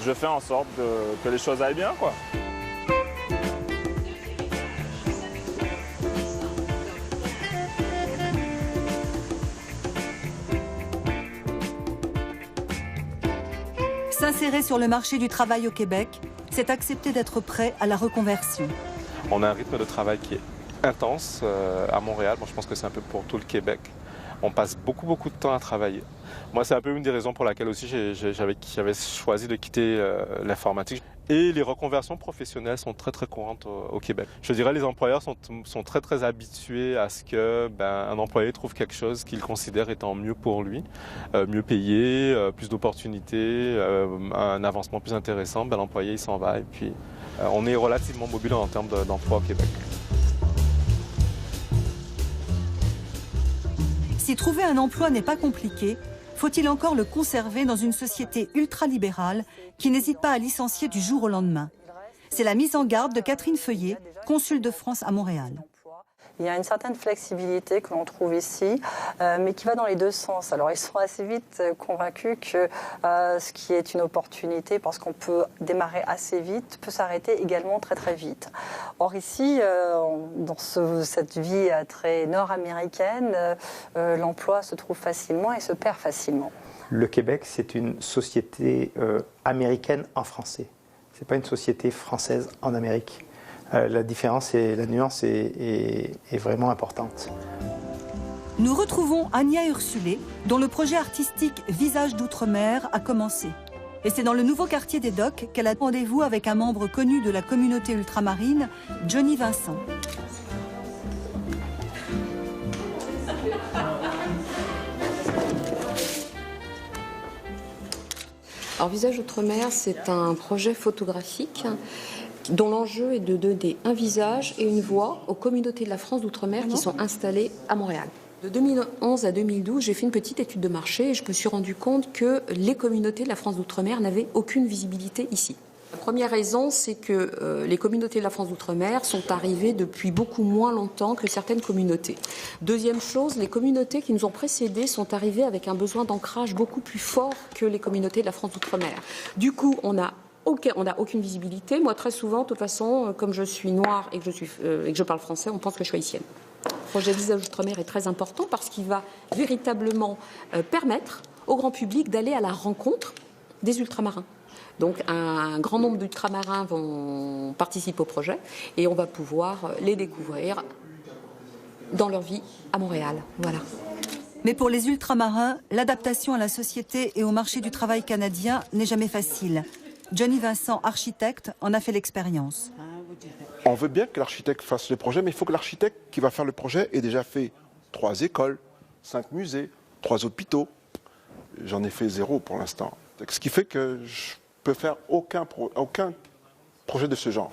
je fais en sorte que les choses aillent bien, quoi. S'insérer sur le marché du travail au Québec, c'est accepter d'être prêt à la reconversion. On a un rythme de travail qui est intense à Montréal. Bon, je pense que c'est un peu pour tout le Québec. On passe beaucoup de temps à travailler. Moi, c'est un peu une des raisons pour laquelle aussi j'avais choisi de quitter l'informatique. Et les reconversions professionnelles sont très courantes au Québec. Je dirais que les employeurs sont très habitués à ce que un employé trouve quelque chose qu'il considère étant mieux pour lui, mieux payé, plus d'opportunités, un avancement plus intéressant. L'employé il s'en va et puis on est relativement mobile en termes d'emploi au Québec. Si trouver un emploi n'est pas compliqué, faut-il encore le conserver dans une société ultralibérale qui n'hésite pas à licencier du jour au lendemain? C'est la mise en garde de Catherine Feuillet, consul de France à Montréal. Il y a une certaine flexibilité que l'on trouve ici, mais qui va dans les 2 sens. Alors, ils sont assez vite convaincus que ce qui est une opportunité, parce qu'on peut démarrer assez vite, peut s'arrêter également très vite. Or, ici, dans cette vie très nord-américaine, l'emploi se trouve facilement et se perd facilement. Le Québec, c'est une société américaine en français. Ce n'est pas une société française en Amérique. La différence et la nuance est vraiment importante. Nous retrouvons Ania Ursulé, dont le projet artistique Visage d'Outre-mer a commencé. Et c'est dans le nouveau quartier des Docks qu'elle a rendez-vous avec un membre connu de la communauté ultramarine, Johnny Vincent. Alors, Visage d'Outre-mer, c'est un projet photographique dont l'enjeu est de donner un visage et une voix aux communautés de la France d'outre-mer qui sont installées à Montréal. De 2011 à 2012, j'ai fait une petite étude de marché et je me suis rendu compte que les communautés de la France d'outre-mer n'avaient aucune visibilité ici. La première raison, c'est que les communautés de la France d'outre-mer sont arrivées depuis beaucoup moins longtemps que certaines communautés. Deuxième chose, les communautés qui nous ont précédées sont arrivées avec un besoin d'ancrage beaucoup plus fort que les communautés de la France d'outre-mer. Du coup, on n'a aucune visibilité. Moi, très souvent, de toute façon, comme je suis noire et que je parle français, on pense que je suis haïtienne. Le projet Visage d'Outre-mer est très important parce qu'il va véritablement permettre au grand public d'aller à la rencontre des ultramarins. Donc, un grand nombre d'ultramarins vont participer au projet et on va pouvoir les découvrir dans leur vie à Montréal. Voilà. Mais pour les ultramarins, l'adaptation à la société et au marché du travail canadien n'est jamais facile. Johnny Vincent, architecte, en a fait l'expérience. On veut bien que l'architecte fasse le projet, mais il faut que l'architecte qui va faire le projet ait déjà fait 3 écoles, 5 musées, 3 hôpitaux. J'en ai fait 0 pour l'instant. Ce qui fait que je peux faire aucun projet de ce genre.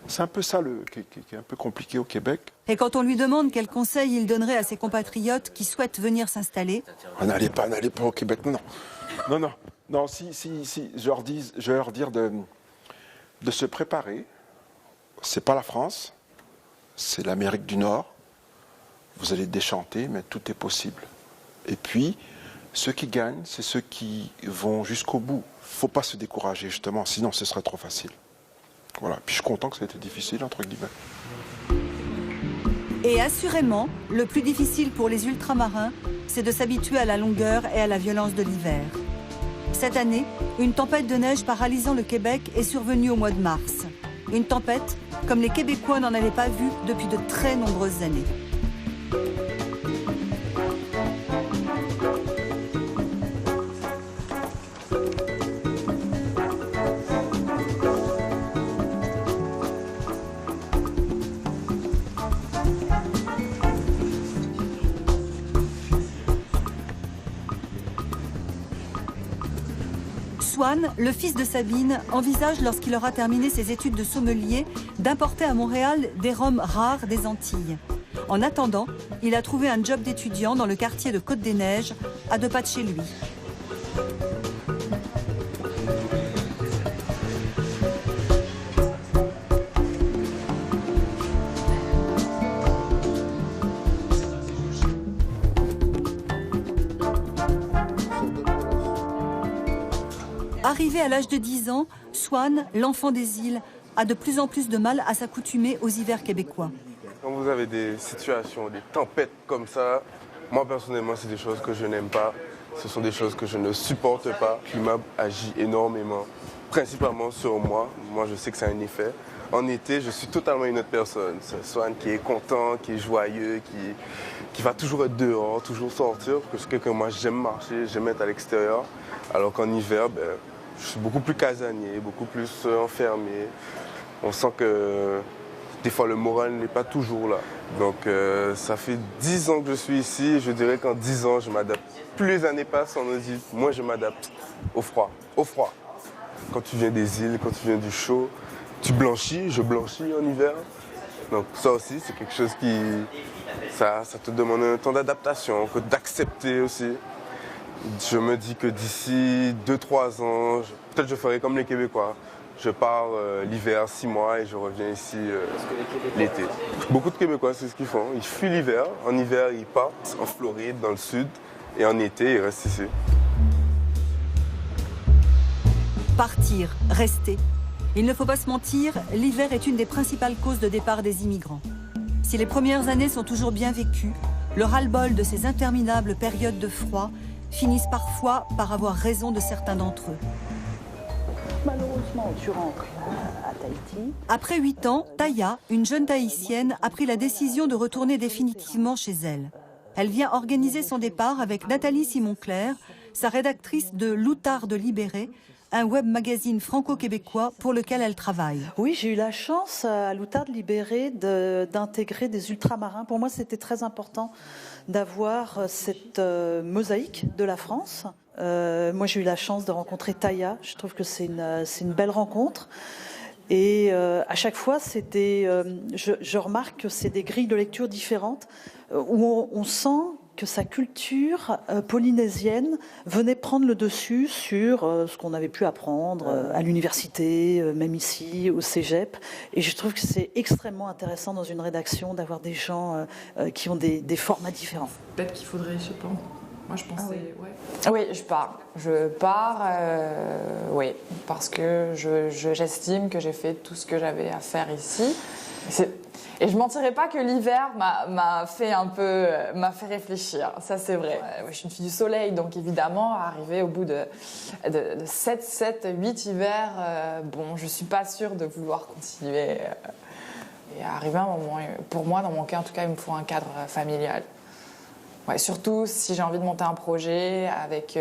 C'est un peu ça qui est un peu compliqué au Québec. Et quand on lui demande quel conseil il donnerait à ses compatriotes qui souhaitent venir s'installer... N'allez pas au Québec, non, si, je vais leur dire de se préparer. C'est pas la France, c'est l'Amérique du Nord. Vous allez déchanter, mais tout est possible. Et puis, ceux qui gagnent, c'est ceux qui vont jusqu'au bout. Faut pas se décourager, justement, sinon ce serait trop facile. Voilà. Puis je suis content que ça ait été difficile, entre guillemets. Et assurément, le plus difficile pour les ultramarins, c'est de s'habituer à la longueur et à la violence de l'hiver. Cette année, une tempête de neige paralysant le Québec est survenue au mois de mars. Une tempête comme les Québécois n'en avaient pas vu depuis de très nombreuses années. Swan, le fils de Sabine, envisage, lorsqu'il aura terminé ses études de sommelier, d'importer à Montréal des rhums rares des Antilles. En attendant, il a trouvé un job d'étudiant dans le quartier de Côte-des-Neiges, à 2 pas de chez lui. Arrivé à l'âge de 10 ans, Swan, l'enfant des îles, a de plus en plus de mal à s'accoutumer aux hivers québécois. Quand vous avez des situations, des tempêtes comme ça, moi personnellement, c'est des choses que je n'aime pas. Ce sont des choses que je ne supporte pas. Le climat agit énormément, principalement sur moi. Moi, je sais que ça a un effet. En été, je suis totalement une autre personne. C'est Swan qui est content, qui est joyeux, qui va toujours être dehors, toujours sortir. Parce que moi, j'aime marcher, j'aime être à l'extérieur. Alors qu'en hiver, je suis beaucoup plus casanier, beaucoup plus enfermé. On sent que des fois le moral n'est pas toujours là. Donc ça fait 10 ans que je suis ici et je dirais qu'en 10 ans, je m'adapte. Plus les années passent, on nous dit, moi je m'adapte au froid. Au froid. Quand tu viens des îles, quand tu viens du chaud, tu blanchis, je blanchis en hiver. Donc ça aussi, c'est quelque chose qui... Ça te demande un temps d'adaptation, d'accepter aussi. Je me dis que d'ici 2-3 ans, peut-être je ferai comme les Québécois. Je pars l'hiver 6 mois et je reviens ici l'été. Beaucoup de Québécois, c'est ce qu'ils font. Ils fuient l'hiver. En hiver, ils partent en Floride, dans le sud. Et en été, ils restent ici. Partir, rester. Il ne faut pas se mentir, l'hiver est une des principales causes de départ des immigrants. Si les premières années sont toujours bien vécues, le ras-le-bol de ces interminables périodes de froid finissent parfois par avoir raison de certains d'entre eux. Malheureusement, tu rentres à Tahiti. Après 8 ans, Taya, une jeune Tahitienne, a pris la décision de retourner définitivement chez elle. Elle vient organiser son départ avec Nathalie Simon-Clair, sa rédactrice de L'Outard de Libéré, un web magazine franco-québécois pour lequel elle travaille. Oui, j'ai eu la chance à L'Outard de Libéré d'intégrer des ultramarins. Pour moi, c'était très important d'avoir cette mosaïque de la France. Moi, j'ai eu la chance de rencontrer Taya. Je trouve que c'est une belle rencontre. Et à chaque fois, je remarque que c'est des grilles de lecture différentes où on sent que sa culture polynésienne venait prendre le dessus sur ce qu'on avait pu apprendre à l'université, même ici, au cégep. Et je trouve que c'est extrêmement intéressant dans une rédaction d'avoir des gens qui ont des formats différents. Peut-être qu'il faudrait, je sais pas. Moi, je pensais, Oui, je pars. Oui, parce que j'estime que j'ai fait tout ce que j'avais à faire ici. Et je mentirais pas que l'hiver m'a fait réfléchir, ça c'est vrai. Je suis une fille du soleil, donc évidemment, arriver au bout de 8 hivers, je suis pas sûre de vouloir continuer. Et arriver à un moment, pour moi, dans mon cas en tout cas, il me faut un cadre familial. Ouais, surtout si j'ai envie de monter un projet avec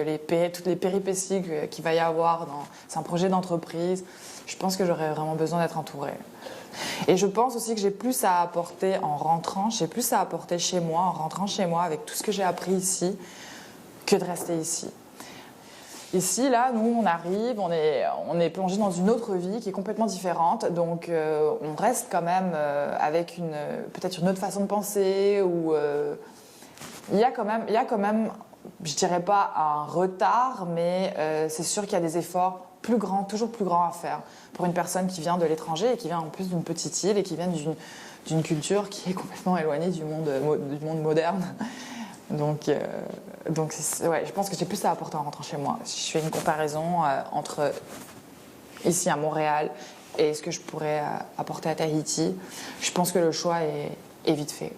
toutes les péripéties qu'il va y avoir. C'est un projet d'entreprise. Je pense que j'aurais vraiment besoin d'être entourée. Et je pense aussi que j'ai plus à apporter en rentrant. J'ai plus à apporter chez moi, en rentrant chez moi, avec tout ce que j'ai appris ici, que de rester ici. Ici, là, nous, on arrive, on est plongé dans une autre vie qui est complètement différente. Donc, on reste quand même avec peut-être une autre façon de penser ou... Il y a quand même, je dirais pas un retard, mais c'est sûr qu'il y a des efforts plus grands, toujours plus grands à faire pour une personne qui vient de l'étranger et qui vient en plus d'une petite île et qui vient d'une culture qui est complètement éloignée du monde moderne. Donc je pense que j'ai plus à apporter en rentrant chez moi. Si je fais une comparaison entre ici à Montréal et ce que je pourrais apporter à Tahiti, je pense que le choix est vite fait.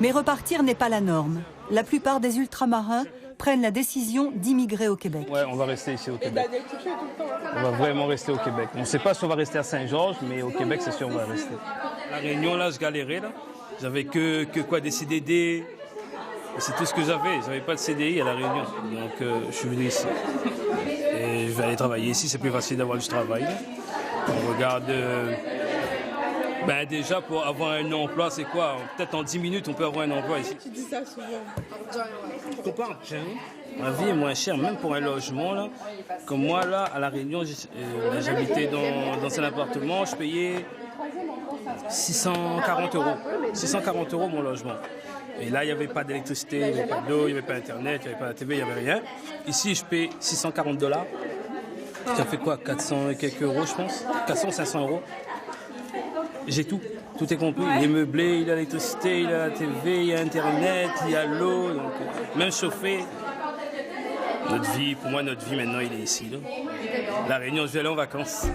Mais repartir n'est pas la norme. La plupart des ultramarins prennent la décision d'immigrer au Québec. Ouais, on va rester ici au Québec. On va vraiment rester au Québec. On ne sait pas si on va rester à Saint-Georges, mais au Québec, c'est sûr on va rester. À La Réunion, là, je galérais. Là. J'avais que quoi, des CDD. C'est tout ce que j'avais. Je n'avais pas de CDI à La Réunion. Donc, je suis venu ici. Et je vais aller travailler ici. C'est plus facile d'avoir du travail. Là. On regarde... déjà, pour avoir un emploi, c'est quoi? Peut-être en 10 minutes, on peut avoir un emploi ici. Tu dis ça souvent. Je comprends. La vie est moins chère, même pour un logement. Là. Comme moi, là, à La Réunion, j'habitais dans un appartement, je payais 640 €. 640 € mon logement. Et là, il n'y avait pas d'électricité, il n'y avait pas d'eau, il n'y avait pas Internet, il n'y avait pas la TV, il n'y avait rien. Ici, je paye 640 $. Ça fait quoi? 400 et quelques euros, je pense. 400, 500 €. J'ai tout. Tout est compris. Il est meublé, il y a l'électricité, il y a la TV, il y a Internet, il y a l'eau, donc même chauffé. Notre vie, pour moi, notre vie maintenant, il est ici. Là. La Réunion, je vais aller en vacances.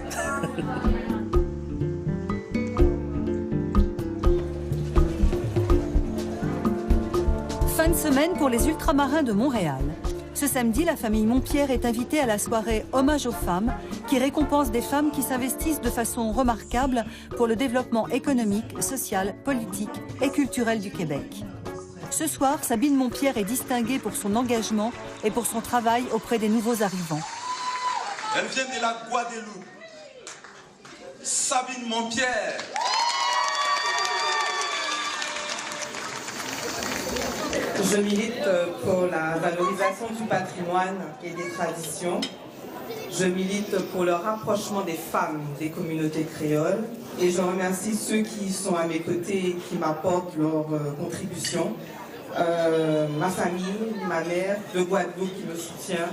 Fin de semaine pour les ultramarins de Montréal. Ce samedi, la famille Montpierre est invitée à la soirée Hommage aux femmes, qui récompense des femmes qui s'investissent de façon remarquable pour le développement économique, social, politique et culturel du Québec. Ce soir, Sabine Montpierre est distinguée pour son engagement et pour son travail auprès des nouveaux arrivants. Elle vient de la Guadeloupe. Sabine Montpierre. Je milite pour la valorisation du patrimoine et des traditions. Je milite pour le rapprochement des femmes des communautés créoles. Et je remercie ceux qui sont à mes côtés et qui m'apportent leur contribution. Ma famille, ma mère de Guadeloupe qui me soutient,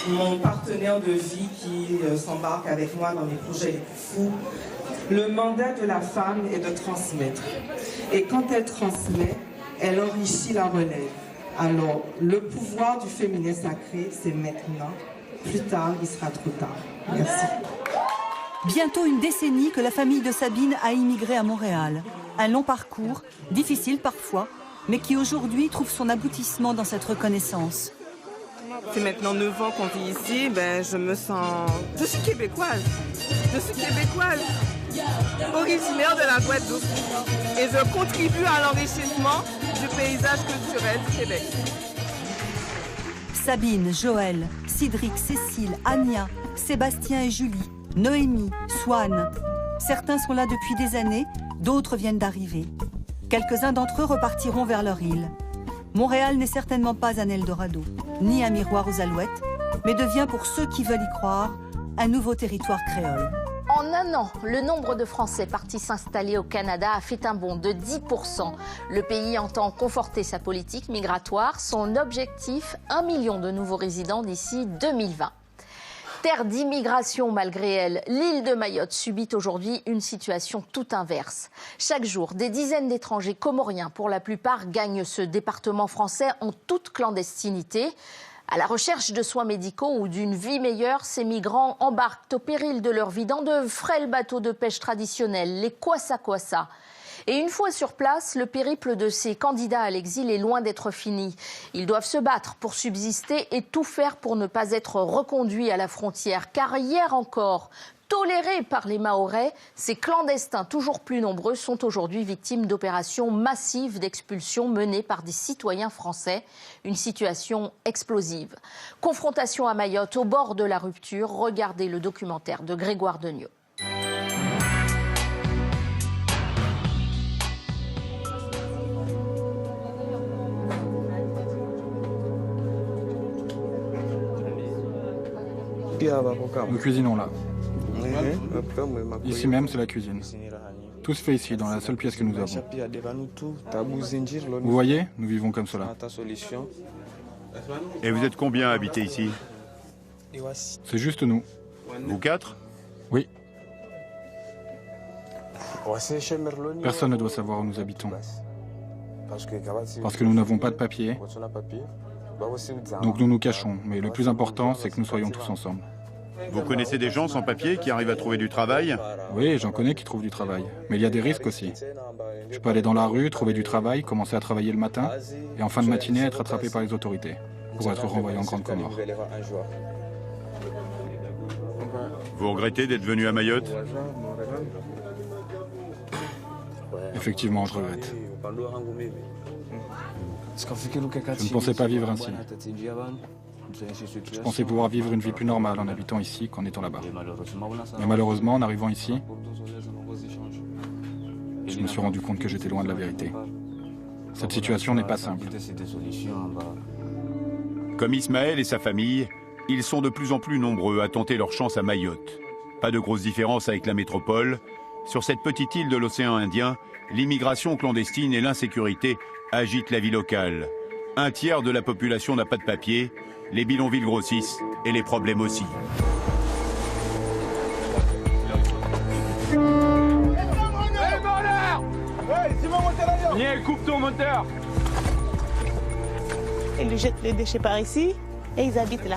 mon partenaire de vie qui s'embarque avec moi dans les projets les plus fous. Le mandat de la femme est de transmettre. Et quand elle transmet, elle enrichit la relève. Alors, le pouvoir du féminin sacré, c'est maintenant. Plus tard, il sera trop tard. Merci. Bientôt une décennie que la famille de Sabine a immigré à Montréal. Un long parcours, difficile parfois, mais qui aujourd'hui trouve son aboutissement dans cette reconnaissance. C'est maintenant 9 ans qu'on vit ici, je me sens... Je suis québécoise. Je suis québécoise, originaire de la Guadeloupe. Et je contribue à l'enrichissement du paysage culturel du Québec. Sabine, Joël, Cédric, Cécile, Anya, Sébastien et Julie, Noémie, Swan. Certains sont là depuis des années, d'autres viennent d'arriver. Quelques-uns d'entre eux repartiront vers leur île. Montréal n'est certainement pas un Eldorado, ni un miroir aux alouettes, mais devient pour ceux qui veulent y croire, un nouveau territoire créole. En un an, le nombre de Français partis s'installer au Canada a fait un bond de 10%. Le pays entend conforter sa politique migratoire. Son objectif, 1 million de nouveaux résidents d'ici 2020. Terre d'immigration malgré elle, l'île de Mayotte subit aujourd'hui une situation tout inverse. Chaque jour, des dizaines d'étrangers comoriens, pour la plupart, gagnent ce département français en toute clandestinité. À la recherche de soins médicaux ou d'une vie meilleure, ces migrants embarquent au péril de leur vie dans de frêles bateaux de pêche traditionnels, les kwassa-kwassa. Et une fois sur place, le périple de ces candidats à l'exil est loin d'être fini. Ils doivent se battre pour subsister et tout faire pour ne pas être reconduits à la frontière. Car hier encore, tolérés par les Mahorais, ces clandestins toujours plus nombreux sont aujourd'hui victimes d'opérations massives d'expulsion menées par des citoyens français. Une situation explosive. Confrontation à Mayotte au bord de la rupture. Regardez le documentaire de Grégoire Degnaud. Nous cuisinons là. Ici même, c'est la cuisine. Tout se fait ici, dans la seule pièce que nous avons. Vous voyez, nous vivons comme cela. Et vous êtes combien à habiter ici? C'est juste nous. Vous 4? Oui. Personne ne doit savoir où nous habitons. Parce que nous n'avons pas de papier. Donc nous nous cachons, mais le plus important, c'est que nous soyons tous ensemble. Vous connaissez des gens sans papier qui arrivent à trouver du travail? Oui, j'en connais qui trouvent du travail. Mais il y a des risques aussi. Je peux aller dans la rue, trouver du travail, commencer à travailler le matin, et en fin de matinée être attrapé par les autorités, pour être renvoyé en Grande Comore. Vous regrettez d'être venu à Mayotte? Effectivement, je regrette. Je ne pensais pas vivre ainsi. Je pensais pouvoir vivre une vie plus normale en habitant ici qu'en étant là-bas. Mais malheureusement, en arrivant ici, je me suis rendu compte que j'étais loin de la vérité. Cette situation n'est pas simple. Comme Ismaël et sa famille, ils sont de plus en plus nombreux à tenter leur chance à Mayotte. Pas de grosse différence avec la métropole. Sur cette petite île de l'océan Indien, l'immigration clandestine et l'insécurité agitent la vie locale. Un tiers de la population n'a pas de papier, les bidonvilles grossissent et les problèmes aussi. Niel, coupe ton moteur! Ils jettent les déchets par ici et ils habitent là.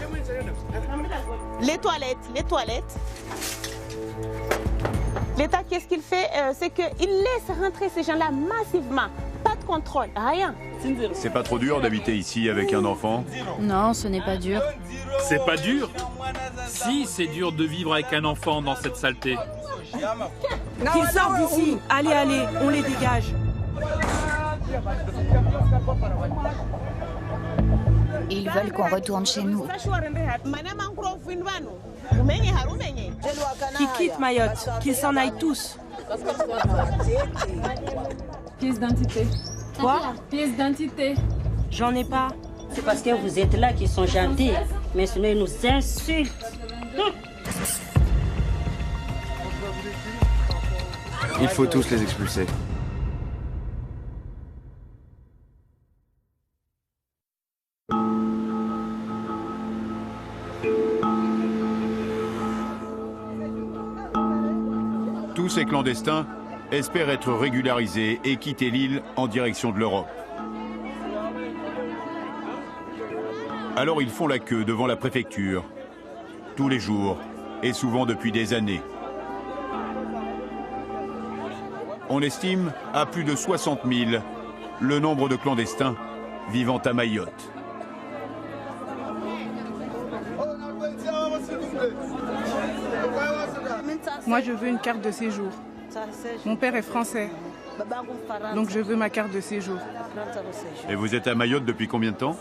Les toilettes. L'État, qu'est-ce qu'il fait? C'est qu'il laisse rentrer ces gens-là massivement. Pas de contrôle, rien. C'est pas trop dur d'habiter ici avec un enfant? Non, ce n'est pas dur. C'est pas dur? Si, c'est dur de vivre avec un enfant dans cette saleté. Qu'ils sortent d'ici. Allez, on les dégage. Ils veulent qu'on retourne chez nous. Qu'ils quittent Mayotte, qu'ils s'en aillent tous. Pièce d'identité. Quoi? Pièce d'identité. J'en ai pas. C'est parce que vous êtes là qu'ils sont gentils, mais sinon ils nous insultent. Il faut tous les expulser. Tous ces clandestins espèrent être régularisés et quitter l'île en direction de l'Europe. Alors ils font la queue devant la préfecture, tous les jours et souvent depuis des années. On estime à plus de 60 000 le nombre de clandestins vivant à Mayotte. Moi, je veux une carte de séjour. Mon père est français, donc je veux ma carte de séjour. Et vous êtes à Mayotte depuis combien de temps?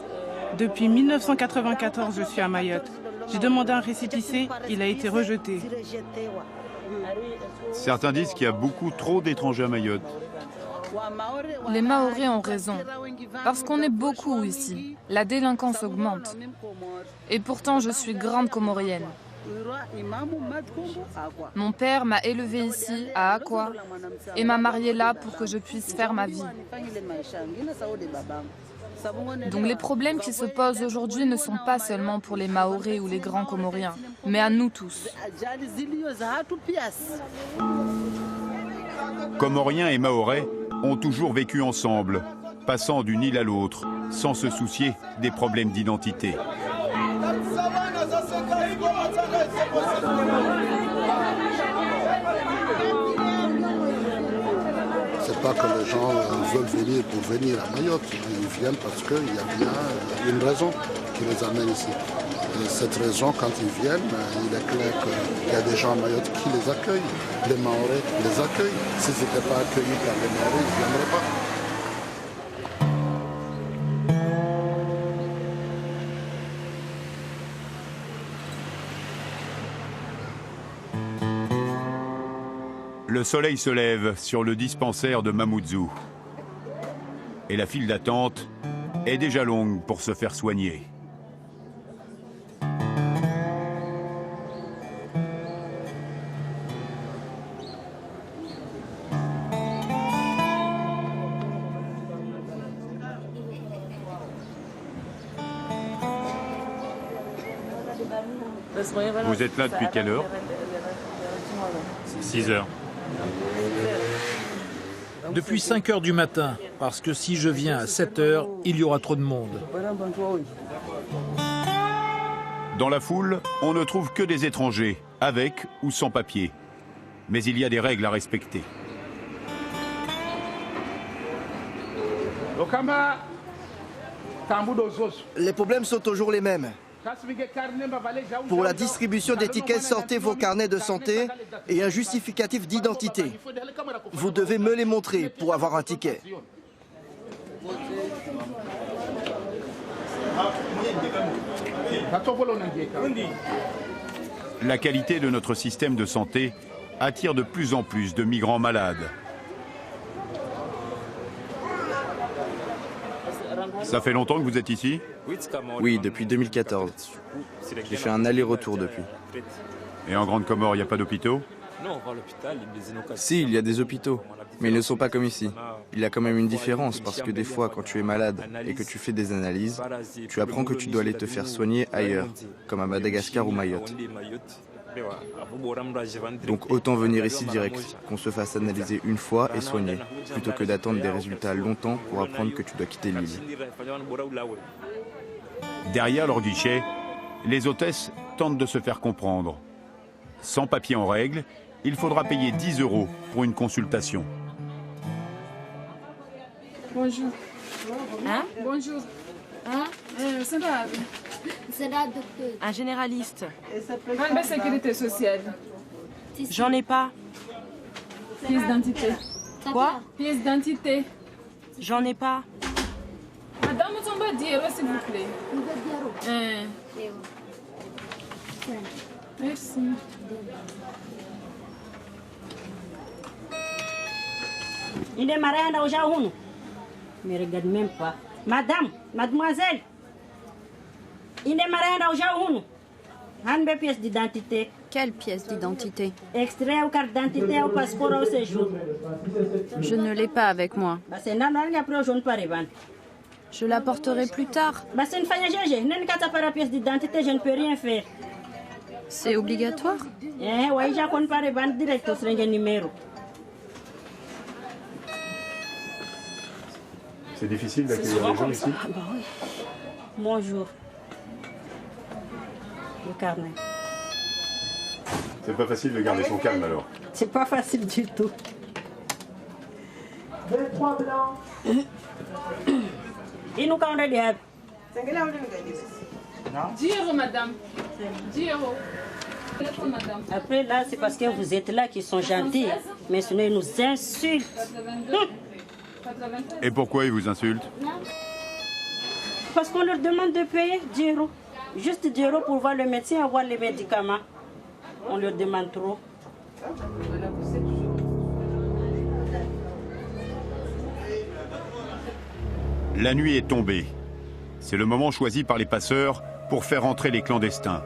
Depuis 1994, je suis à Mayotte. J'ai demandé un récépissé, il a été rejeté. Certains disent qu'il y a beaucoup trop d'étrangers à Mayotte. Les Mahorais ont raison. Parce qu'on est beaucoup ici. La délinquance augmente. Et pourtant, je suis grande comorienne. Mon père m'a élevée ici, à Akwa, et m'a mariée là pour que je puisse faire ma vie. Donc les problèmes qui se posent aujourd'hui ne sont pas seulement pour les Mahorais ou les grands Comoriens, mais à nous tous. Comoriens et Mahorais ont toujours vécu ensemble, passant d'une île à l'autre, sans se soucier des problèmes d'identité. C'est pas que les gens veulent venir pour venir à Mayotte, ils viennent parce qu'il y a bien une raison qui les amène ici. Et cette raison, quand ils viennent, il est clair qu'il y a des gens à Mayotte qui les accueillent. Les Mahorais les accueillent. S'ils n'étaient pas accueillis par les Mahorais, ils ne viendraient pas. Le soleil se lève sur le dispensaire de Mamoudzou. Et la file d'attente est déjà longue pour se faire soigner. Vous êtes là depuis quelle heure? 6 heures. Depuis 5 heures du matin, parce que si je viens à 7 heures, il y aura trop de monde. Dans la foule, on ne trouve que des étrangers, avec ou sans papier. Mais il y a des règles à respecter. Les problèmes sont toujours les mêmes. Pour la distribution des tickets, sortez vos carnets de santé et un justificatif d'identité. Vous devez me les montrer pour avoir un ticket. La qualité de notre système de santé attire de plus en plus de migrants malades. Ça fait longtemps que vous êtes ici? Oui, depuis 2014. J'ai fait un aller-retour depuis. Et en Grande Comore, il n'y a pas d'hôpitaux? Si, il y a des hôpitaux, mais ils ne sont pas comme ici. Il y a quand même une différence parce que des fois, quand tu es malade et que tu fais des analyses, tu apprends que tu dois aller te faire soigner ailleurs, comme à Madagascar ou Mayotte. Donc autant venir ici direct, qu'on se fasse analyser une fois et soigner, plutôt que d'attendre des résultats longtemps pour apprendre que tu dois quitter l'île. Derrière leur guichet, les hôtesses tentent de se faire comprendre. Sans papier en règle, il faudra payer 10 € pour une consultation. Bonjour. Hein? Bonjour. Hein? Un généraliste. La sécurité sociale. J'en ai pas. Pièce d'identité. Quoi? Pièce d'identité. J'en ai pas. Madame, on va dire, s'il vous plaît. Merci. Il est marié à Ojaounou. Mais regarde même pas. Madame, mademoiselle. Il est marié à Ojaounou. Une pièce d'identité. Quelle pièce d'identité? Extrait ou carte d'identité ou passeport au séjour. Je ne l'ai pas avec moi. C'est normal, après je ne peux pas. Je la porterai plus tard. C'est une faille GG. Pas la pièce d'identité, je ne peux rien faire. C'est obligatoire? Oui, je ne peux pas revendre direct au numéro. C'est difficile d'accueillir les gens ici? Ah bah oui. Bonjour. Le carnet. C'est pas facile de garder son calme alors? C'est pas facile du tout. 23 blancs. Et nous, quand on est là. 10 €, madame. 10 €. Après, là, c'est parce que vous êtes là qu'ils sont gentils. Mais sinon, ils nous insultent. Et pourquoi ils vous insultent? Parce qu'on leur demande de payer 10 €. Juste 10 € pour voir le médecin et voir les médicaments. On leur demande trop. La nuit est tombée. C'est le moment choisi par les passeurs pour faire entrer les clandestins.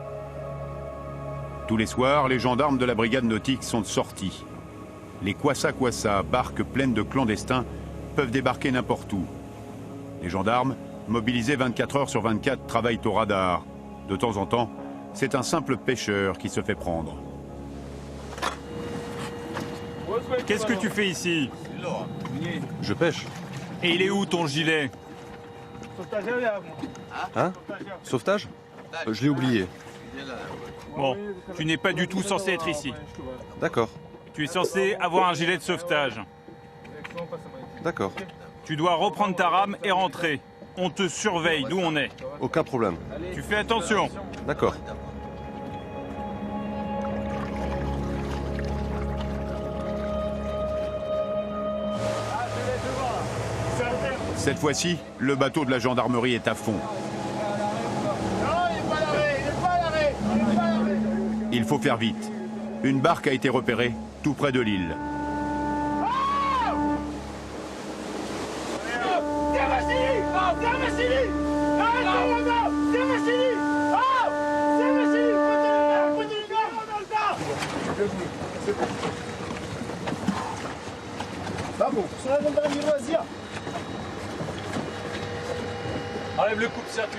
Tous les soirs, les gendarmes de la brigade nautique sont sortis. Les Kwassa-Kwassa, barques pleines de clandestins, peuvent débarquer n'importe où. Les gendarmes, mobilisés 24 heures sur 24, travaillent au radar. De temps en temps, c'est un simple pêcheur qui se fait prendre. Qu'est-ce que tu fais ici? Je pêche. Et il est où ton gilet? Hein? Sauvetage? Je l'ai oublié. Bon, tu n'es pas du tout censé être ici. D'accord. Tu es censé avoir un gilet de sauvetage. D'accord. Tu dois reprendre ta rame et rentrer. On te surveille d'où on est. Aucun problème. Tu fais attention. D'accord. Cette fois-ci, le bateau de la gendarmerie est à fond. Il faut faire vite. Une barque a été repérée tout près de l'île. Enlève le coupe-circuit.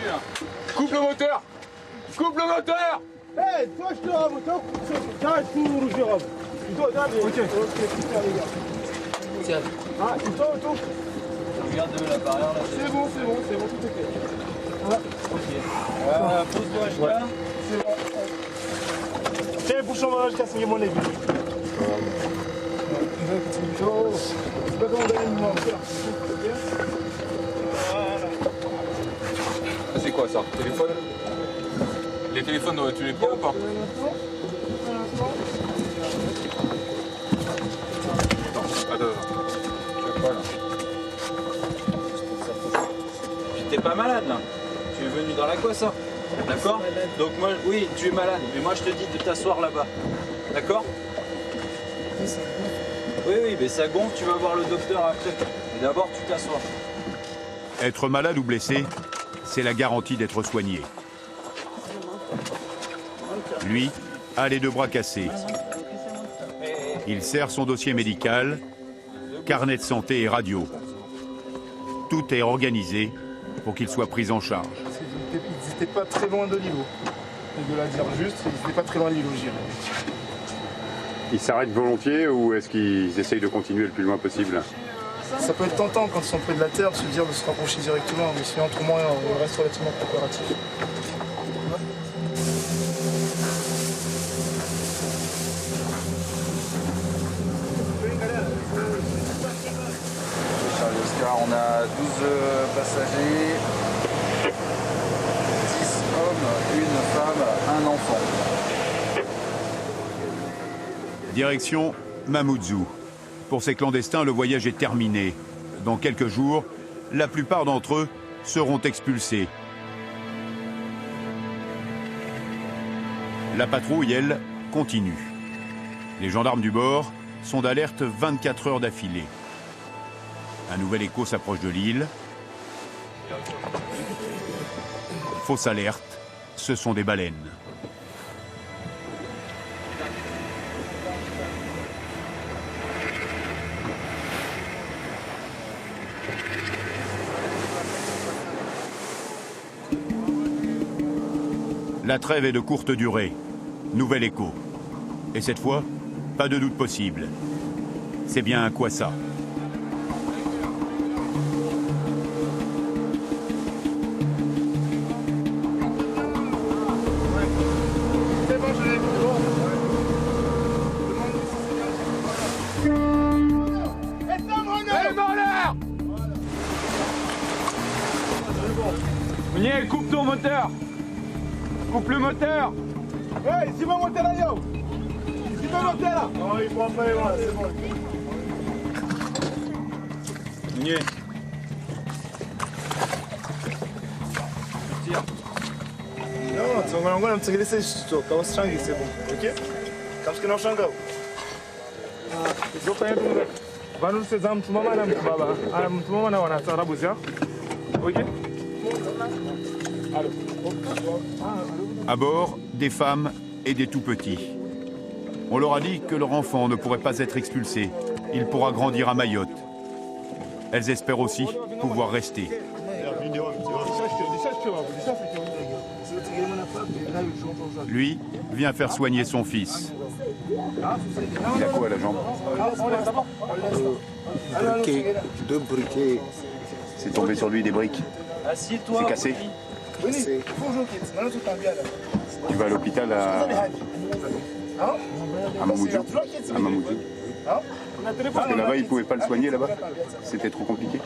Coupe le moteur. Coupe le moteur. Hé, toi je te rame, toi tout rouge de rame. Ok. Tiens. Ah, tout. Regarde l'appareil là. C'est bon, tout est fait. Voilà. Ok. Pose-toi à C'est quoi ça? Téléphone? Les téléphones, tu les prends ou pas? Attends. Je sais pas là. Puis t'es pas malade là. Tu es venu dans la quoi ça? D'accord? Donc moi, oui, tu es malade, mais moi je te dis de t'asseoir là-bas. D'accord? Oui, mais ça gonfle, tu vas voir le docteur après. Mais d'abord, tu t'assois. Être malade ou blessé, c'est la garantie d'être soigné. Lui a les 2 bras cassés. Il sert son dossier médical, carnet de santé et radio. Tout est organisé pour qu'il soit pris en charge. Ils n'étaient pas très loin de l'îlot. Et de la dire juste, ils n'étaient pas très loin de l'îlot, je dirais. Ils s'arrêtent volontiers ou est-ce qu'ils essayent de continuer le plus loin possible? Ça peut être tentant quand ils sont près de la terre de se dire de se rapprocher directement, mais sinon autrement on reste relativement coopératif. Charlie Oscar, on a 12 passagers, 10 hommes, une femme, un enfant. Direction Mamoudzou. Pour ces clandestins, le voyage est terminé. Dans quelques jours, la plupart d'entre eux seront expulsés. La patrouille, elle, continue. Les gendarmes du bord sont d'alerte 24 heures d'affilée. Un nouvel écho s'approche de l'île. Fausse alerte, ce sont des baleines. La trêve est de courte durée. Nouvel écho. Et cette fois, pas de doute possible. C'est bien un Kwassa. Miel, coupe ton moteur. Coupe le moteur. Ouais, ici va monter là, yo. Ici va monter là. Non, il faut pas, voilà, c'est bon. Miel. Tire. Non, tu vas ngona mtsegelese shito, kwa strangi c'est bon. OK? Comme ce que nous changons. Zoka yetu vanhu seza mtumama na mtubaba. Ana mtumama na wana sarabu zia. OK? À bord, des femmes et des tout-petits. On leur a dit que leur enfant ne pourrait pas être expulsé. Il pourra grandir à Mayotte. Elles espèrent aussi pouvoir rester. Lui vient faire soigner son fils. Il a quoi à la jambe? Deux briquets. C'est tombé sur lui des briques. Assieds-toi. C'est cassé. C'est Tu vas à l'hôpital à Mamoudzou. À Mamoudzou. Parce que là-bas, ils ne pouvaient pas le soigner là-bas. C'était trop compliqué.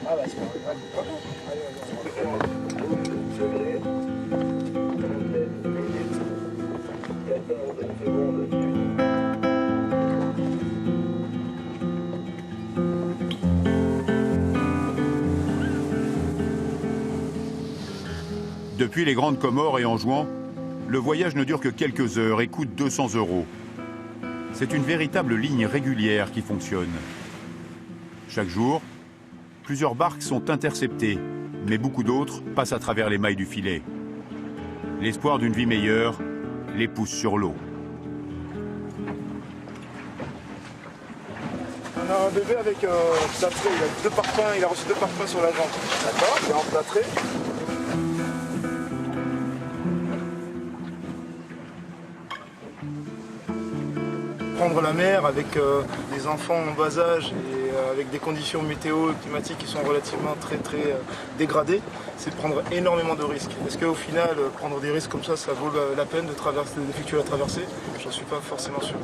Depuis les Grandes Comores et Anjouan, le voyage ne dure que quelques heures et coûte 200 €. C'est une véritable ligne régulière qui fonctionne. Chaque jour, plusieurs barques sont interceptées, mais beaucoup d'autres passent à travers les mailles du filet. L'espoir d'une vie meilleure les pousse sur l'eau. On a un bébé avec plâtré, il a 2 parpaings, il a reçu 2 parpaings sur la jambe. D'accord, il est emplâtré. Prendre rejoindre la mer avec des enfants en bas âge et avec des conditions météo climatiques qui sont relativement très dégradées, c'est prendre énormément de risques. Est-ce qu'au final, prendre des risques comme ça vaut la peine d'effectuer la traversée? J'en suis pas forcément sûr.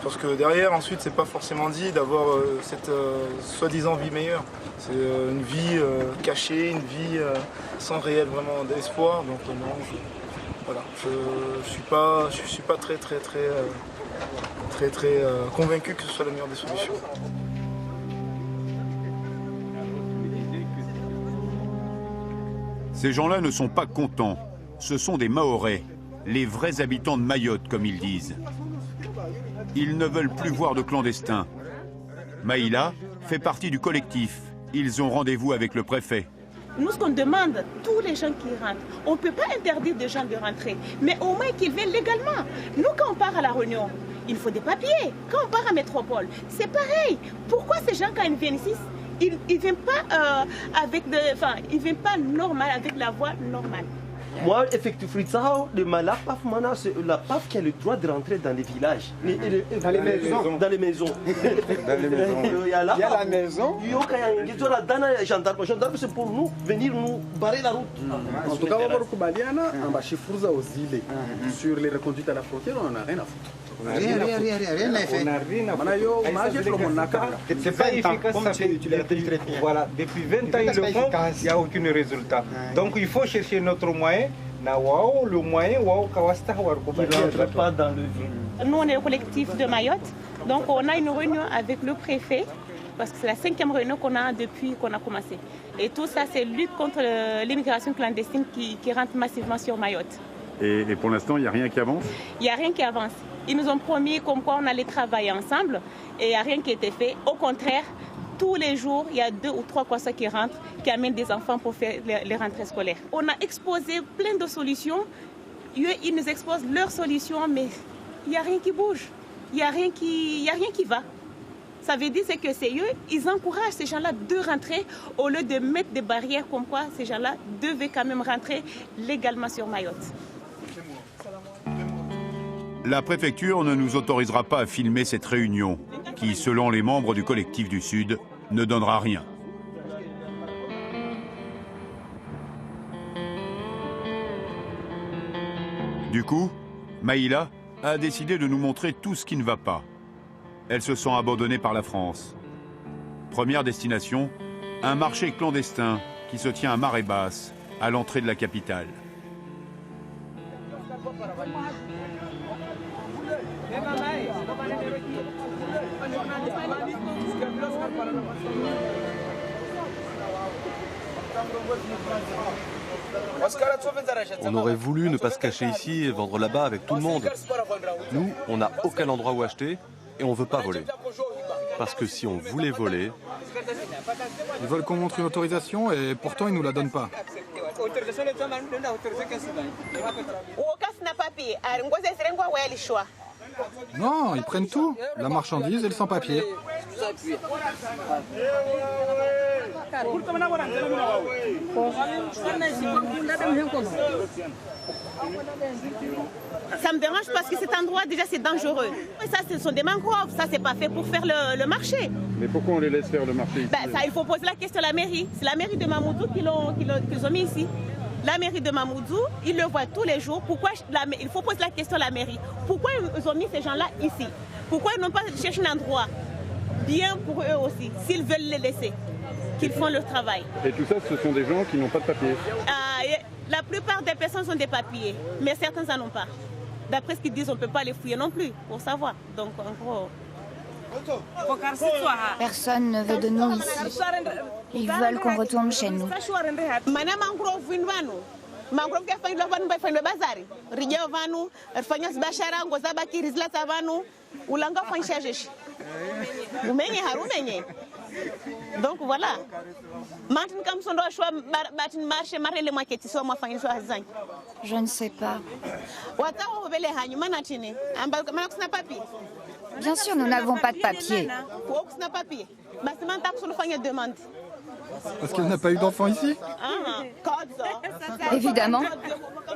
Parce que derrière, ensuite, c'est pas forcément dit d'avoir cette soi-disant vie meilleure. C'est une vie cachée, une vie sans réel vraiment d'espoir. Donc non, voilà, je suis pas très convaincu que ce soit la meilleure des solutions. Ces gens-là ne sont pas contents. Ce sont des Mahorais, les vrais habitants de Mayotte, comme ils disent. Ils ne veulent plus voir de clandestins. Maïla fait partie du collectif. Ils ont rendez-vous avec le préfet. Nous, ce qu'on demande, tous les gens qui rentrent, on ne peut pas interdire des gens de rentrer, mais au moins qu'ils viennent légalement. Nous, quand on part à La Réunion, il faut des papiers. Quand on part à Métropole, c'est pareil. Pourquoi ces gens, quand ils viennent ici, ils ne viennent pas ils viennent pas normal, avec la voie normale? Moi, effectivement, la PAF qui a le droit de rentrer dans les villages. Dans les maisons. Dans les maisons. Il y a la maison. Il y a les gendarmes. Les gendarmes, c'est pour nous, venir nous barrer la route. En tout cas, on va sur les reconduites à la frontière, on n'a rien à foutre. Rien à fait. C'est pas efficace, ça fait voilà, depuis 20 ans ils le font, il n'y a aucun résultat. Donc il faut chercher notre moyen. Le moyen, il ne rentre pas dans le vide. Nous, on est le collectif de Mayotte, donc on a une réunion avec le préfet, parce que c'est la 5e réunion qu'on a depuis qu'on a commencé. Et tout ça, c'est lutte contre l'immigration clandestine qui rentre massivement sur Mayotte. Et pour l'instant, il n'y a rien qui avance? Il n'y a rien qui avance. Ils nous ont promis comme quoi on allait travailler ensemble et il n'y a rien qui a été fait. Au contraire, tous les jours, il y a 2 ou 3 Kwassa qui rentrent, qui amènent des enfants pour faire les rentrées scolaires. On a exposé plein de solutions. Ils nous exposent leurs solutions, mais il n'y a rien qui bouge. Il n'y a rien qui va. Ça veut dire que c'est eux, ils encouragent ces gens-là de rentrer au lieu de mettre des barrières comme quoi ces gens-là devaient quand même rentrer légalement sur Mayotte. La préfecture ne nous autorisera pas à filmer cette réunion, qui, selon les membres du collectif du Sud, ne donnera rien. Du coup, Maïla a décidé de nous montrer tout ce qui ne va pas. Elle se sent abandonnée par la France. Première destination, un marché clandestin qui se tient à marée basse, à l'entrée de la capitale. On aurait voulu ne pas se cacher ici et vendre là-bas avec tout le monde. Nous, on n'a aucun endroit où acheter et on ne veut pas voler. Parce que si on voulait voler... Ils veulent qu'on montre une autorisation et pourtant ils ne nous la donnent pas. Non, ils prennent tout. La marchandise et le sans-papier. Ça me dérange parce que cet endroit, déjà, c'est dangereux. Et ça, ce sont des mangroves. Ça, c'est pas fait pour faire le marché. Mais pourquoi on les laisse faire le marché ici? Ça, il faut poser la question à la mairie. C'est la mairie de Mamoudzou qu'ils ont mis ici. La mairie de Mamoudzou, ils le voient tous les jours. Pourquoi il faut poser la question à la mairie. Pourquoi ils ont mis ces gens-là ici? Pourquoi ils n'ont pas cherché un endroit bien pour eux aussi, s'ils veulent les laisser, qu'ils font leur travail? Et tout ça, ce sont des gens qui n'ont pas de papier? La plupart des personnes ont des papiers, mais certains n'en ont pas. D'après ce qu'ils disent, on ne peut pas les fouiller non plus, pour savoir. Donc, en gros... Personne ne veut de nous ici. Ils veulent qu'on retourne chez nous. Donc voilà. Je ne sais pas. Bien sûr, nous n'avons pas de papier. Parce qu'elle n'a pas eu d'enfant ici? Évidemment.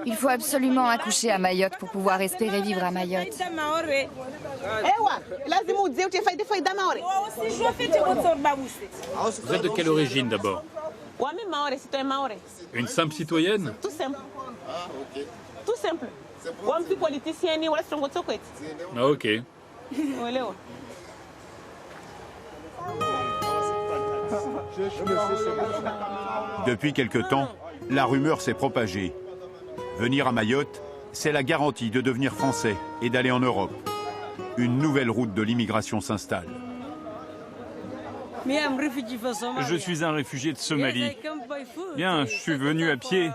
Il faut absolument accoucher à Mayotte pour pouvoir espérer vivre à Mayotte. Vous êtes de quelle origine d'abord? Une simple citoyenne? Tout simple. Tout simple. Ou un petit politicien, ou un Ah, ok. Depuis quelque temps, la rumeur s'est propagée. Venir à Mayotte, c'est la garantie de devenir français et d'aller en Europe. Une nouvelle route de l'immigration s'installe. Je suis un réfugié de Somalie. Bien, je suis venu à pied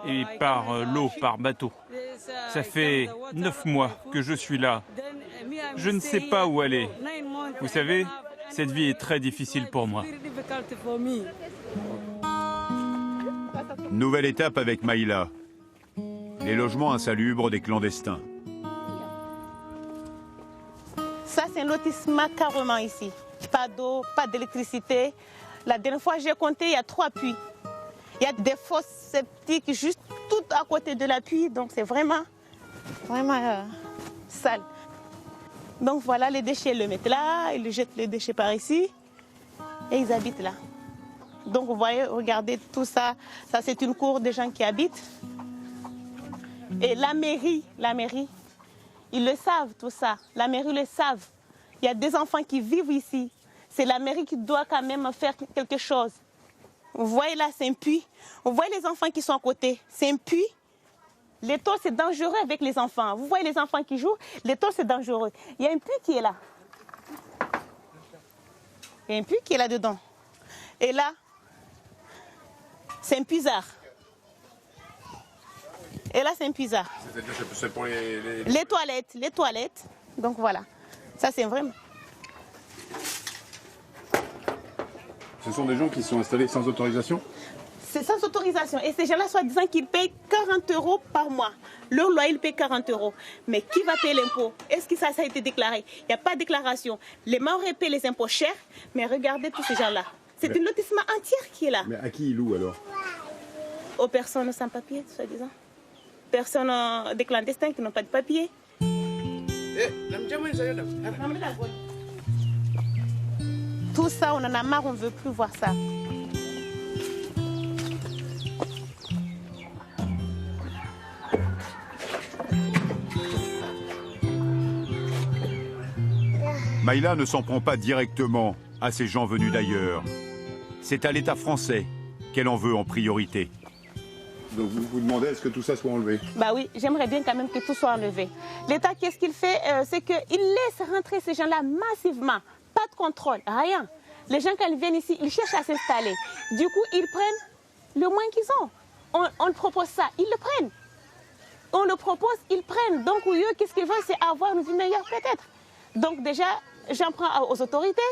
et par l'eau, par bateau. Ça fait 9 mois que je suis là. Je ne sais pas où aller. Vous savez, cette vie est très difficile pour moi. Nouvelle étape avec Maïla. Les logements insalubres des clandestins. Ça, c'est un lotissement carrément ici. Pas d'eau, pas d'électricité. La dernière fois, j'ai compté, il y a 3 puits. Il y a des fosses septiques juste tout à côté de la puits. Donc, c'est vraiment sale. Donc, voilà, les déchets, ils le mettent là. Ils jettent les déchets par ici. Et ils habitent là. Donc, vous voyez, regardez tout ça. Ça, c'est une cour des gens qui habitent. Et la mairie, ils le savent tout ça. La mairie le savent. Il y a des enfants qui vivent ici. C'est la mairie qui doit quand même faire quelque chose. Vous voyez là, c'est un puits. Vous voyez les enfants qui sont à côté. C'est un puits. Les tôles, c'est dangereux avec les enfants. Vous voyez les enfants qui jouent. Les tôles, c'est dangereux. Il y a un puits qui est là. Il y a un puits qui est là-dedans. Et là, c'est un puisard. Et là, c'est un puisard. C'est pour les toilettes. Donc voilà. Ça, c'est vraiment... Ce sont des gens qui sont installés sans autorisation? C'est sans autorisation. Et ces gens-là, soi-disant qu'ils payent 40 € par mois. Leur loyer, ils payent 40 €. Mais qui va payer l'impôt? Est-ce que ça a été déclaré? Il n'y a pas de déclaration. Les Mahorais paient les impôts chers, mais regardez tous ces gens-là. C'est un lotissement entier qui est là. Mais à qui ils louent alors? Aux personnes sans papier, soi-disant. Personnes des clandestins qui n'ont pas de papier. Tout ça, on en a marre, on ne veut plus voir ça. Maïla ne s'en prend pas directement à ces gens venus d'ailleurs. C'est à l'État français qu'elle en veut en priorité. Donc vous vous demandez est-ce que tout ça soit enlevé? Bah oui, j'aimerais bien quand même que tout soit enlevé. L'État, qu'est-ce qu'il fait? C'est qu'il laisse rentrer ces gens-là massivement. Pas de contrôle, rien. Les gens, quand ils viennent ici, ils cherchent à s'installer. Du coup, ils prennent le moins qu'ils ont. On propose ça, ils le prennent. On le propose, ils prennent. Donc, eux, qu'est-ce qu'ils veulent? C'est avoir une vie meilleure peut-être. Donc déjà, j'en prends aux autorités,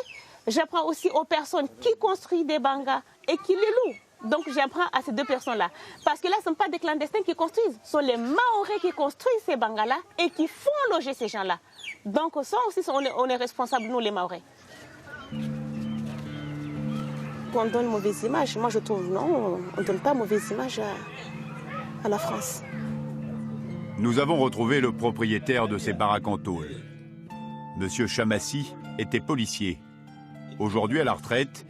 j'apprends aussi aux personnes qui construisent des bangas et qui les louent. Donc j'apprends à ces deux personnes-là. Parce que là, ce ne sont pas des clandestins qui construisent, ce sont les Mahorais qui construisent ces bangas-là et qui font loger ces gens-là. Donc ça aussi, on est responsables, nous les Mahorais. On donne mauvaise image. Moi, je trouve non, on ne donne pas mauvaise image à la France. Nous avons retrouvé le propriétaire de ces baraques en tôle. Monsieur Chamassi était policier. Aujourd'hui à la retraite,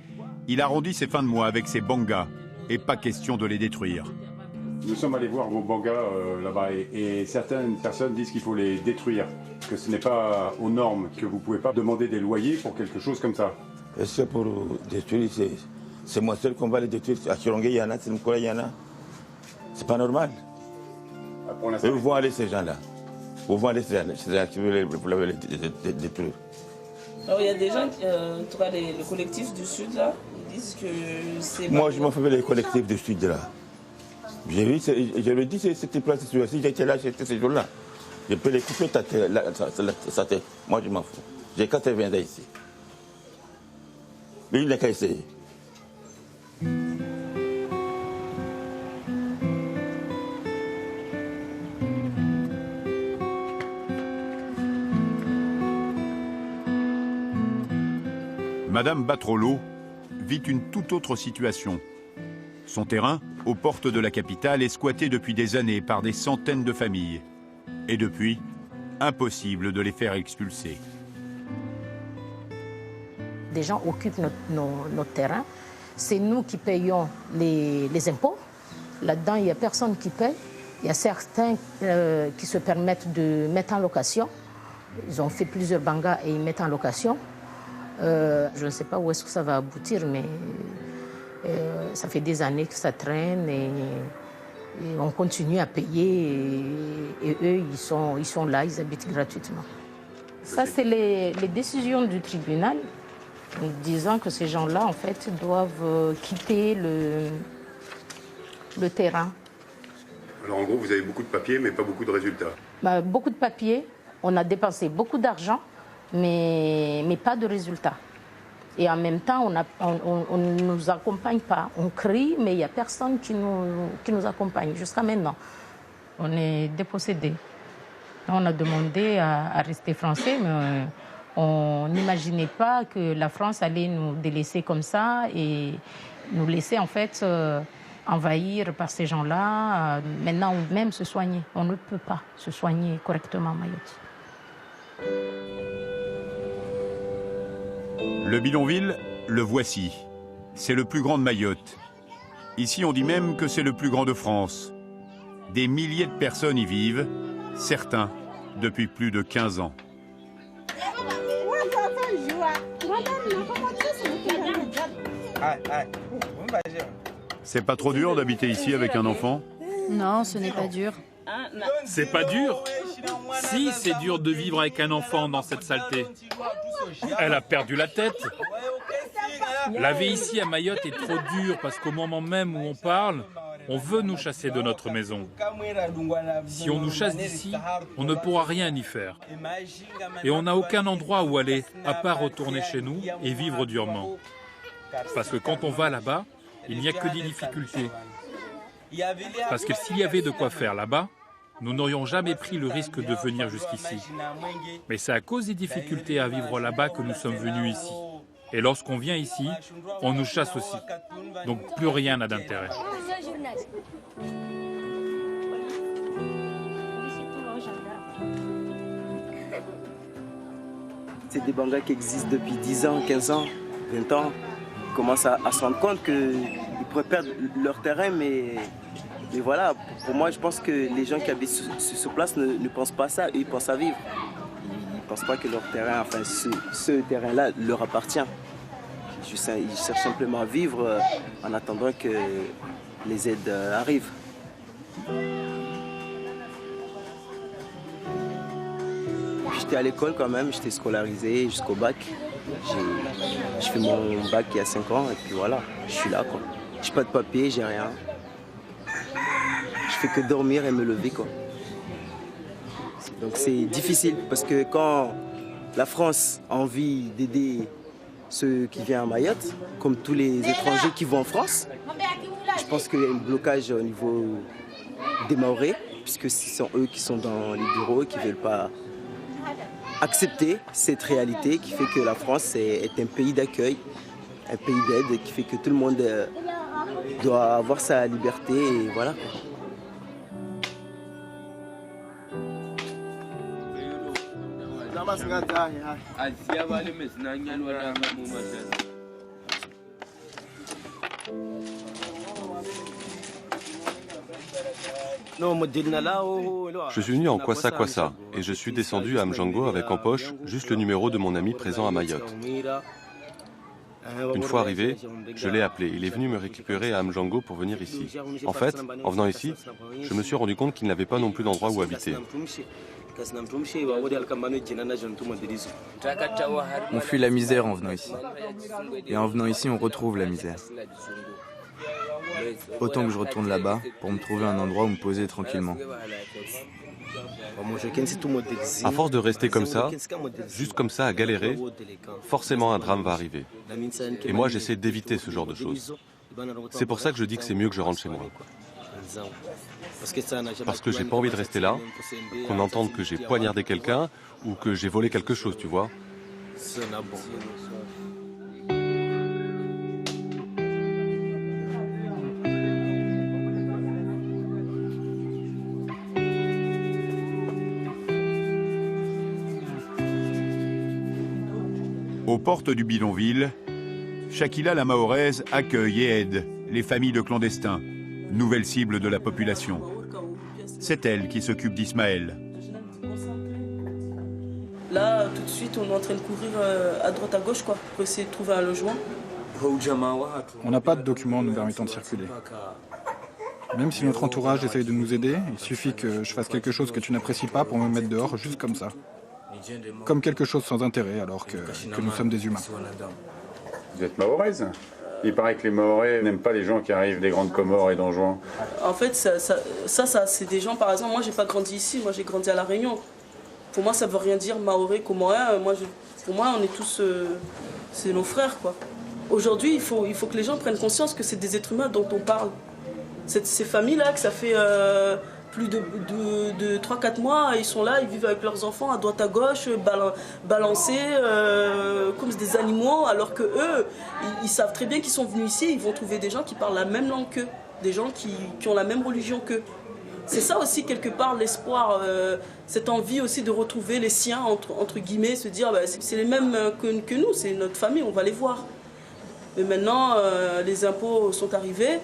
il arrondit ses fins de mois avec ses bangas et pas question de les détruire. Nous sommes allés voir vos bangas là-bas et certaines personnes disent qu'il faut les détruire, que ce n'est pas aux normes, que vous ne pouvez pas demander des loyers pour quelque chose comme ça. Est-ce que pour détruire, c'est moi seul qu'on va les détruire? À Chirongé, il y en a, c'est Mkola, il y en a. C'est pas normal. Et où vont aller ces gens-là? Où vont aller ces gens qui veulent les détruire? Alors il y a des gens, en tout cas le collectif du Sud là, ils disent que c'est... Moi je m'en fais les collectifs du Sud là. Je le dis, c'était place sur si j'étais là, j'étais ces jours-là. Je peux les couper sa tête. Moi je m'en fous. J'ai 80 ans ici. Mais il n'a qu'à essayer. Madame Batrolo vit une toute autre situation. Son terrain, aux portes de la capitale, est squatté depuis des années par des centaines de familles. Et depuis, impossible de les faire expulser. Des gens occupent notre terrain. C'est nous qui payons les impôts. Là-dedans, il n'y a personne qui paye. Il y a certains qui se permettent de mettre en location. Ils ont fait plusieurs bangas et ils mettent en location. Je ne sais pas où est-ce que ça va aboutir, mais ça fait des années que ça traîne et on continue à payer. Et eux, ils sont là, ils habitent gratuitement. Ça, c'est les décisions du tribunal disant que ces gens-là, en fait, doivent quitter le terrain. Alors en gros, vous avez beaucoup de papiers, mais pas beaucoup de résultats. Beaucoup de papiers, on a dépensé beaucoup d'argent, mais pas de résultats. Et en même temps, on ne nous accompagne pas. On crie, mais il n'y a personne qui nous accompagne jusqu'à maintenant. On est dépossédés. On a demandé à rester français, mais on n'imaginait pas que la France allait nous délaisser comme ça et nous laisser en fait envahir par ces gens-là. Maintenant, même se soigner. On ne peut pas se soigner correctement à Mayotte. Le bidonville, le voici. C'est le plus grand de Mayotte. Ici, on dit même que c'est le plus grand de France. Des milliers de personnes y vivent, certains depuis plus de 15 ans. C'est pas trop dur d'habiter ici avec un enfant? Non, ce n'est pas dur. C'est pas dur? Si, c'est dur de vivre avec un enfant dans cette saleté. Elle a perdu la tête. La vie ici à Mayotte est trop dure parce qu'au moment même où on parle, on veut nous chasser de notre maison. Si on nous chasse d'ici, on ne pourra rien y faire. Et on n'a aucun endroit où aller, à part retourner chez nous et vivre durement. Parce que quand on va là-bas, il n'y a que des difficultés. Parce que s'il y avait de quoi faire là-bas, nous n'aurions jamais pris le risque de venir jusqu'ici. Mais c'est à cause des difficultés à vivre là-bas que nous sommes venus ici. Et lorsqu'on vient ici, on nous chasse aussi. Donc plus rien n'a d'intérêt. C'est des bangas qui existent depuis 10 ans, 15 ans, 20 ans. Ils commencent à se rendre compte qu'ils pourraient perdre leur terrain, mais voilà, pour moi, je pense que les gens qui habitent sur place ne pensent pas à ça, ils pensent à vivre. Ils ne pensent pas que leur terrain, enfin ce terrain-là leur appartient. Ils cherchent simplement à vivre en attendant que les aides arrivent. J'étais à l'école quand même, j'étais scolarisé jusqu'au bac. J'ai fait mon bac il y a 5 ans et puis voilà, je suis là quoi. J'ai pas de papier, j'ai rien. Je fais que dormir et me lever quoi. Donc c'est difficile parce que quand la France a envie d'aider ceux qui viennent à Mayotte, comme tous les étrangers qui vont en France, je pense qu'il y a un blocage au niveau des Mahorais, puisque ce sont eux qui sont dans les bureaux et qui ne veulent pas accepter cette réalité qui fait que la France est un pays d'accueil, un pays d'aide, qui fait que tout le monde doit avoir sa liberté et voilà. Je suis venu en Kwassa et je suis descendu à Mjango avec en poche juste le numéro de mon ami présent à Mayotte. Une fois arrivé, je l'ai appelé. Il est venu me récupérer à Mjango pour venir ici. En fait, en venant ici, je me suis rendu compte qu'il n'avait pas non plus d'endroit où habiter. On fuit la misère en venant ici. Et en venant ici, on retrouve la misère. Autant que je retourne là-bas pour me trouver un endroit où me poser tranquillement. À force de rester comme ça, juste comme ça à galérer, forcément un drame va arriver. Et moi j'essaie d'éviter ce genre de choses. C'est pour ça que je dis que c'est mieux que je rentre chez moi. Parce que j'ai pas envie de rester là, qu'on entende que j'ai poignardé quelqu'un ou que j'ai volé quelque chose, tu vois. Aux portes du bidonville, Shakila la Mahoraise accueille et aide les familles de clandestins, nouvelle cible de la population. C'est elle qui s'occupe d'Ismaël. Là, tout de suite, on est en train de courir à droite à gauche quoi, pour essayer de trouver un logement. On n'a pas de documents nous permettant de circuler. Même si notre entourage essaye de nous aider, il suffit que je fasse quelque chose que tu n'apprécies pas pour me mettre dehors, juste comme ça. Comme quelque chose sans intérêt, alors que nous sommes des humains. Vous êtes mahoraise? Il paraît que les Mahorais n'aiment pas les gens qui arrivent des grandes Comores et d'Anjouan. En fait, ça c'est des gens, par exemple, moi j'ai pas grandi ici, moi j'ai grandi à La Réunion. Pour moi, ça veut rien dire Mahorais, Comorien. Pour moi, on est tous, c'est nos frères, quoi. Aujourd'hui, il faut que les gens prennent conscience que c'est des êtres humains dont on parle. Ces familles-là, que ça fait plus de 3-4 mois, ils sont là, ils vivent avec leurs enfants à droite à gauche, balancés comme des animaux, alors que eux, ils savent très bien qu'ils sont venus ici, ils vont trouver des gens qui parlent la même langue qu'eux, des gens qui ont la même religion qu'eux. C'est ça aussi, quelque part, l'espoir, cette envie aussi de retrouver les siens, entre guillemets, se dire, bah, c'est les mêmes que nous, c'est notre famille, on va les voir. Mais maintenant, les impôts sont arrivés.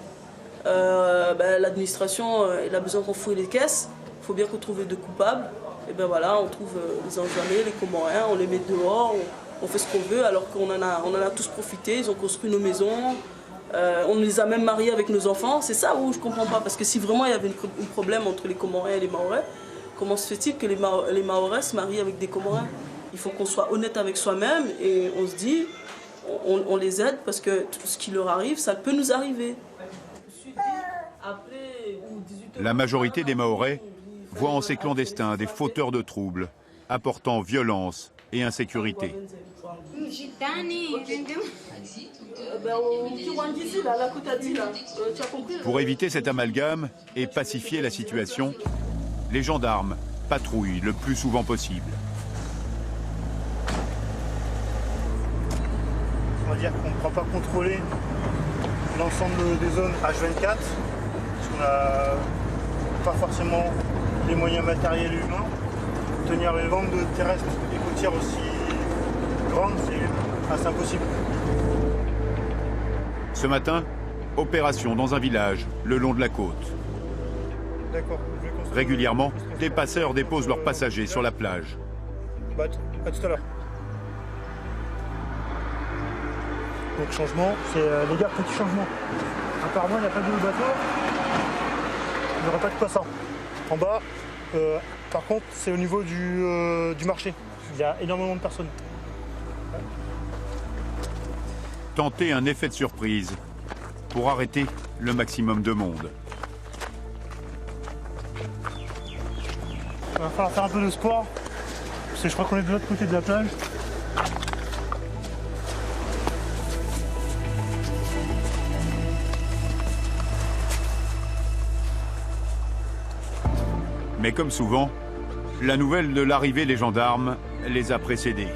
L'administration elle a besoin qu'on fouille les caisses, il faut bien qu'on trouve de coupables. Et ben voilà, on trouve les Anjouanais, les Comoriens, on les met dehors, on fait ce qu'on veut alors qu'on en a tous profité, ils ont construit nos maisons, on les a même mariés avec nos enfants. C'est ça où je comprends pas, parce que si vraiment il y avait un problème entre les Comoriens et les Mahorais, comment se fait-il que les Mahorais se marient avec des Comoriens? Il faut qu'on soit honnête avec soi-même et on se dit, on les aide parce que tout ce qui leur arrive, ça peut nous arriver. La majorité des Mahorais voient en ces clandestins des fauteurs de troubles, apportant violence et insécurité. Pour éviter cet amalgame et pacifier la situation, les gendarmes patrouillent le plus souvent possible. On va dire qu'on ne pourra pas contrôler l'ensemble des zones H24, parce qu'on n'a pas forcément les moyens matériels et humains. Tenir les bandes terrestres et côtières aussi grandes, c'est assez impossible. Ce matin, opération dans un village, le long de la côte. Régulièrement, des passeurs déposent leurs passagers sur la plage. À tout à l'heure. Donc changement, c'est les gars, petit changement. Apparemment, il n'y a pas de bateau, il n'y aura pas de poisson. En bas, par contre, c'est au niveau du marché. Il y a énormément de personnes. Tenter un effet de surprise pour arrêter le maximum de monde. Il va falloir faire un peu de sport, parce que je crois qu'on est de l'autre côté de la plage. Mais comme souvent, la nouvelle de l'arrivée des gendarmes les a précédés.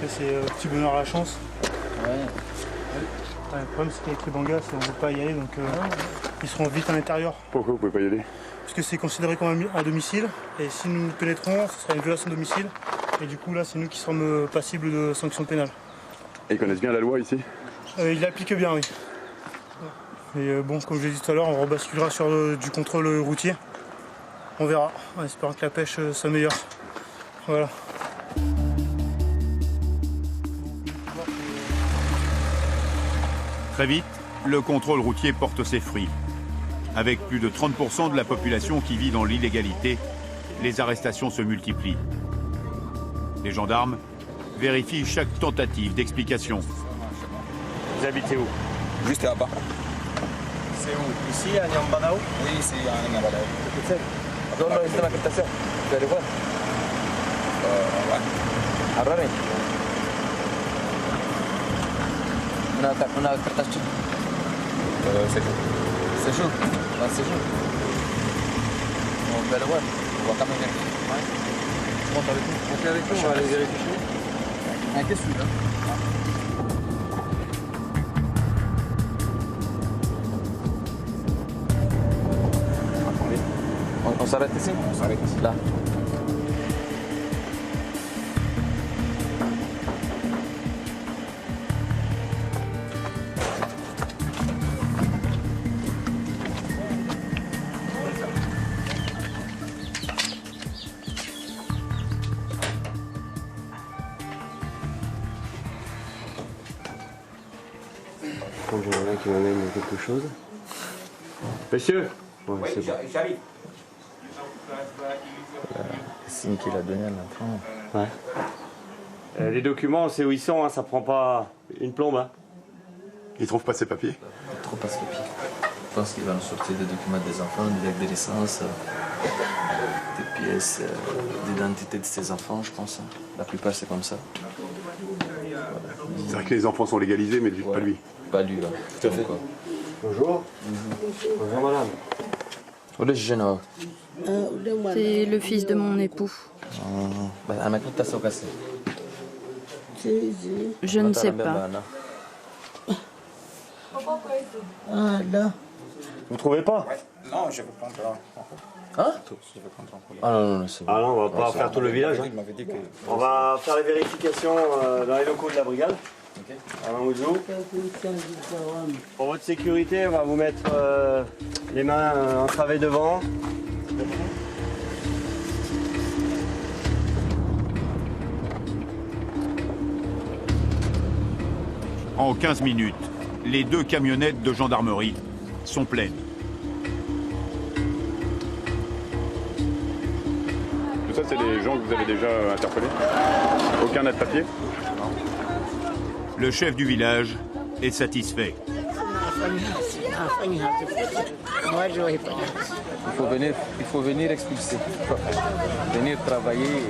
C'est petit bonheur à la chance. Ouais, le problème c'est qu'avec les bangas, on ne veut pas y aller, donc ils seront vite à l'intérieur. Pourquoi vous ne pouvez pas y aller? Parce que c'est considéré comme un domicile, et si nous le pénétrons, ce sera une violation de domicile. Et du coup là, c'est nous qui sommes passibles de sanctions pénales. Et ils connaissent bien la loi ici? Ils l'appliquent bien, oui. Et bon, comme je l'ai dit tout à l'heure, on rebasculera sur du contrôle routier. On verra, en espérant que la pêche s'améliore. Voilà. Très vite, le contrôle routier porte ses fruits. Avec plus de 30% de la population qui vit dans l'illégalité, les arrestations se multiplient. Les gendarmes vérifient chaque tentative d'explication. Vous habitez où? Juste là-bas. C'est où? Ici, à Nyambanao? Oui, ici, à Nyambanao. C'est non, c'est ma captation. Tu vas aller voir? Ouais. Arrête. On a carte acheté. C'est chaud. C'est chaud? Ouais, c'est chaud. On va aller voir. On va quand même vérifier. Ouais. Tu montes avec nous? On fait avec nous, on va aller vérifier. Qu'est-ce que tu veux? On s'arrête ici? On s'arrête ici. Là. Quand j'aimerais qu'il m'amène quelque chose. Monsieur. Ouais, c'est bon. J'arrive. Le signe qu'il a donné à l'enfant. Ouais. Les documents, c'est où ils sont, hein, ça prend pas une plombe. Hein. Il trouve pas ses papiers? Il trouve pas ses papiers. Je pense qu'il va nous sortir des documents des enfants, des actes de naissance, des pièces d'identité de ses enfants, je pense. La plupart, c'est comme ça. Voilà. C'est vrai que les enfants sont légalisés, mais pas lui. Pas lui, là. Tout à fait. Quoi. Bonjour. Bonjour, madame. C'est le fils de mon époux. Je ne sais pas. Ah, là. Vous trouvez pas? Non, je veux prendre. Hein? Ah non, c'est bon. Ah non, on va pas faire tout le village. Hein. On va faire les vérifications dans les locaux de la brigade. Pour votre sécurité, on va vous mettre les mains entravées devant. En 15 minutes, les 2 camionnettes de gendarmerie sont pleines. Tout ça, c'est des gens que vous avez déjà interpellés? Aucun n'a de papier? Le chef du village est satisfait. Il faut venir expulser, venir travailler.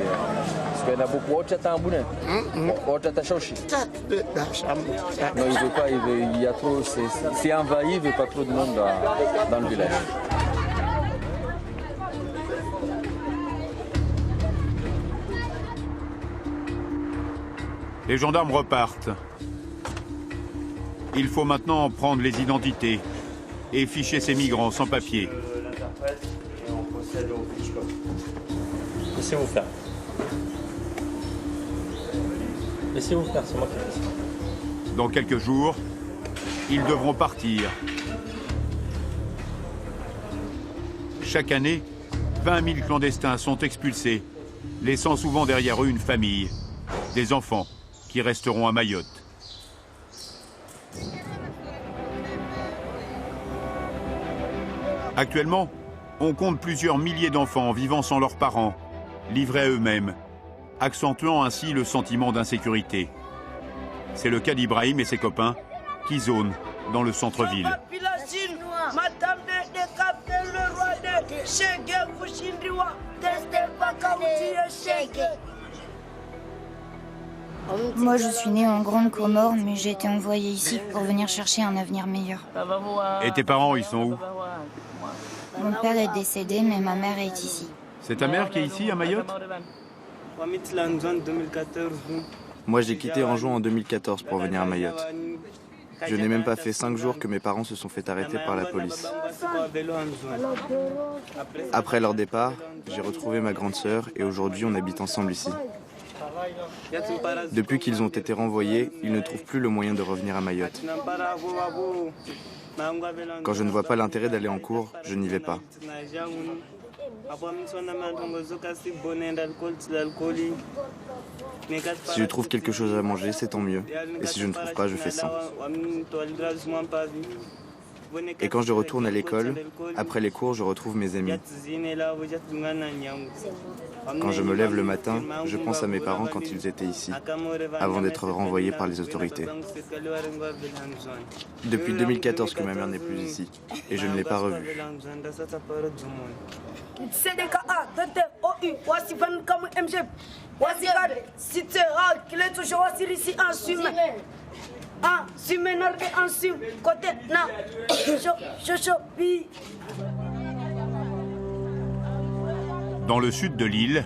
Parce qu'il y en a beaucoup. Non, il veut pas, il y a trop, c'est envahi, il veut pas trop de monde dans le village. Les gendarmes repartent. Il faut maintenant prendre les identités et ficher ces migrants sans papier. L'interprète et on procède au fiche. Laissez-vous faire. Laissez-vous faire, c'est moi qui fais ça. Dans quelques jours, ils devront partir. Chaque année, 20 000 clandestins sont expulsés, laissant souvent derrière eux une famille, des enfants qui resteront à Mayotte. Actuellement, on compte plusieurs milliers d'enfants vivant sans leurs parents, livrés à eux-mêmes, accentuant ainsi le sentiment d'insécurité. C'est le cas d'Ibrahim et ses copains qui zonent dans le centre-ville. Moi, je suis née en Grande Comore, mais j'ai été envoyée ici pour venir chercher un avenir meilleur. Et tes parents, ils sont où? Mon père est décédé, mais ma mère est ici. C'est ta mère qui est ici, à Mayotte? Moi, j'ai quitté Anjouan en 2014 pour venir à Mayotte. Je n'ai même pas fait 5 jours que mes parents se sont fait arrêter par la police. Après leur départ, j'ai retrouvé ma grande sœur et aujourd'hui, on habite ensemble ici. Depuis qu'ils ont été renvoyés, ils ne trouvent plus le moyen de revenir à Mayotte. Quand je ne vois pas l'intérêt d'aller en cours, je n'y vais pas. Si je trouve quelque chose à manger, c'est tant mieux. Et si je ne trouve pas, je fais sans. Et quand je retourne à l'école, après les cours, je retrouve mes amis. Quand je me lève le matin, je pense à mes parents quand ils étaient ici, avant d'être renvoyés par les autorités. Depuis 2014 que ma mère n'est plus ici, et je ne l'ai pas revue. Dans le sud de l'île,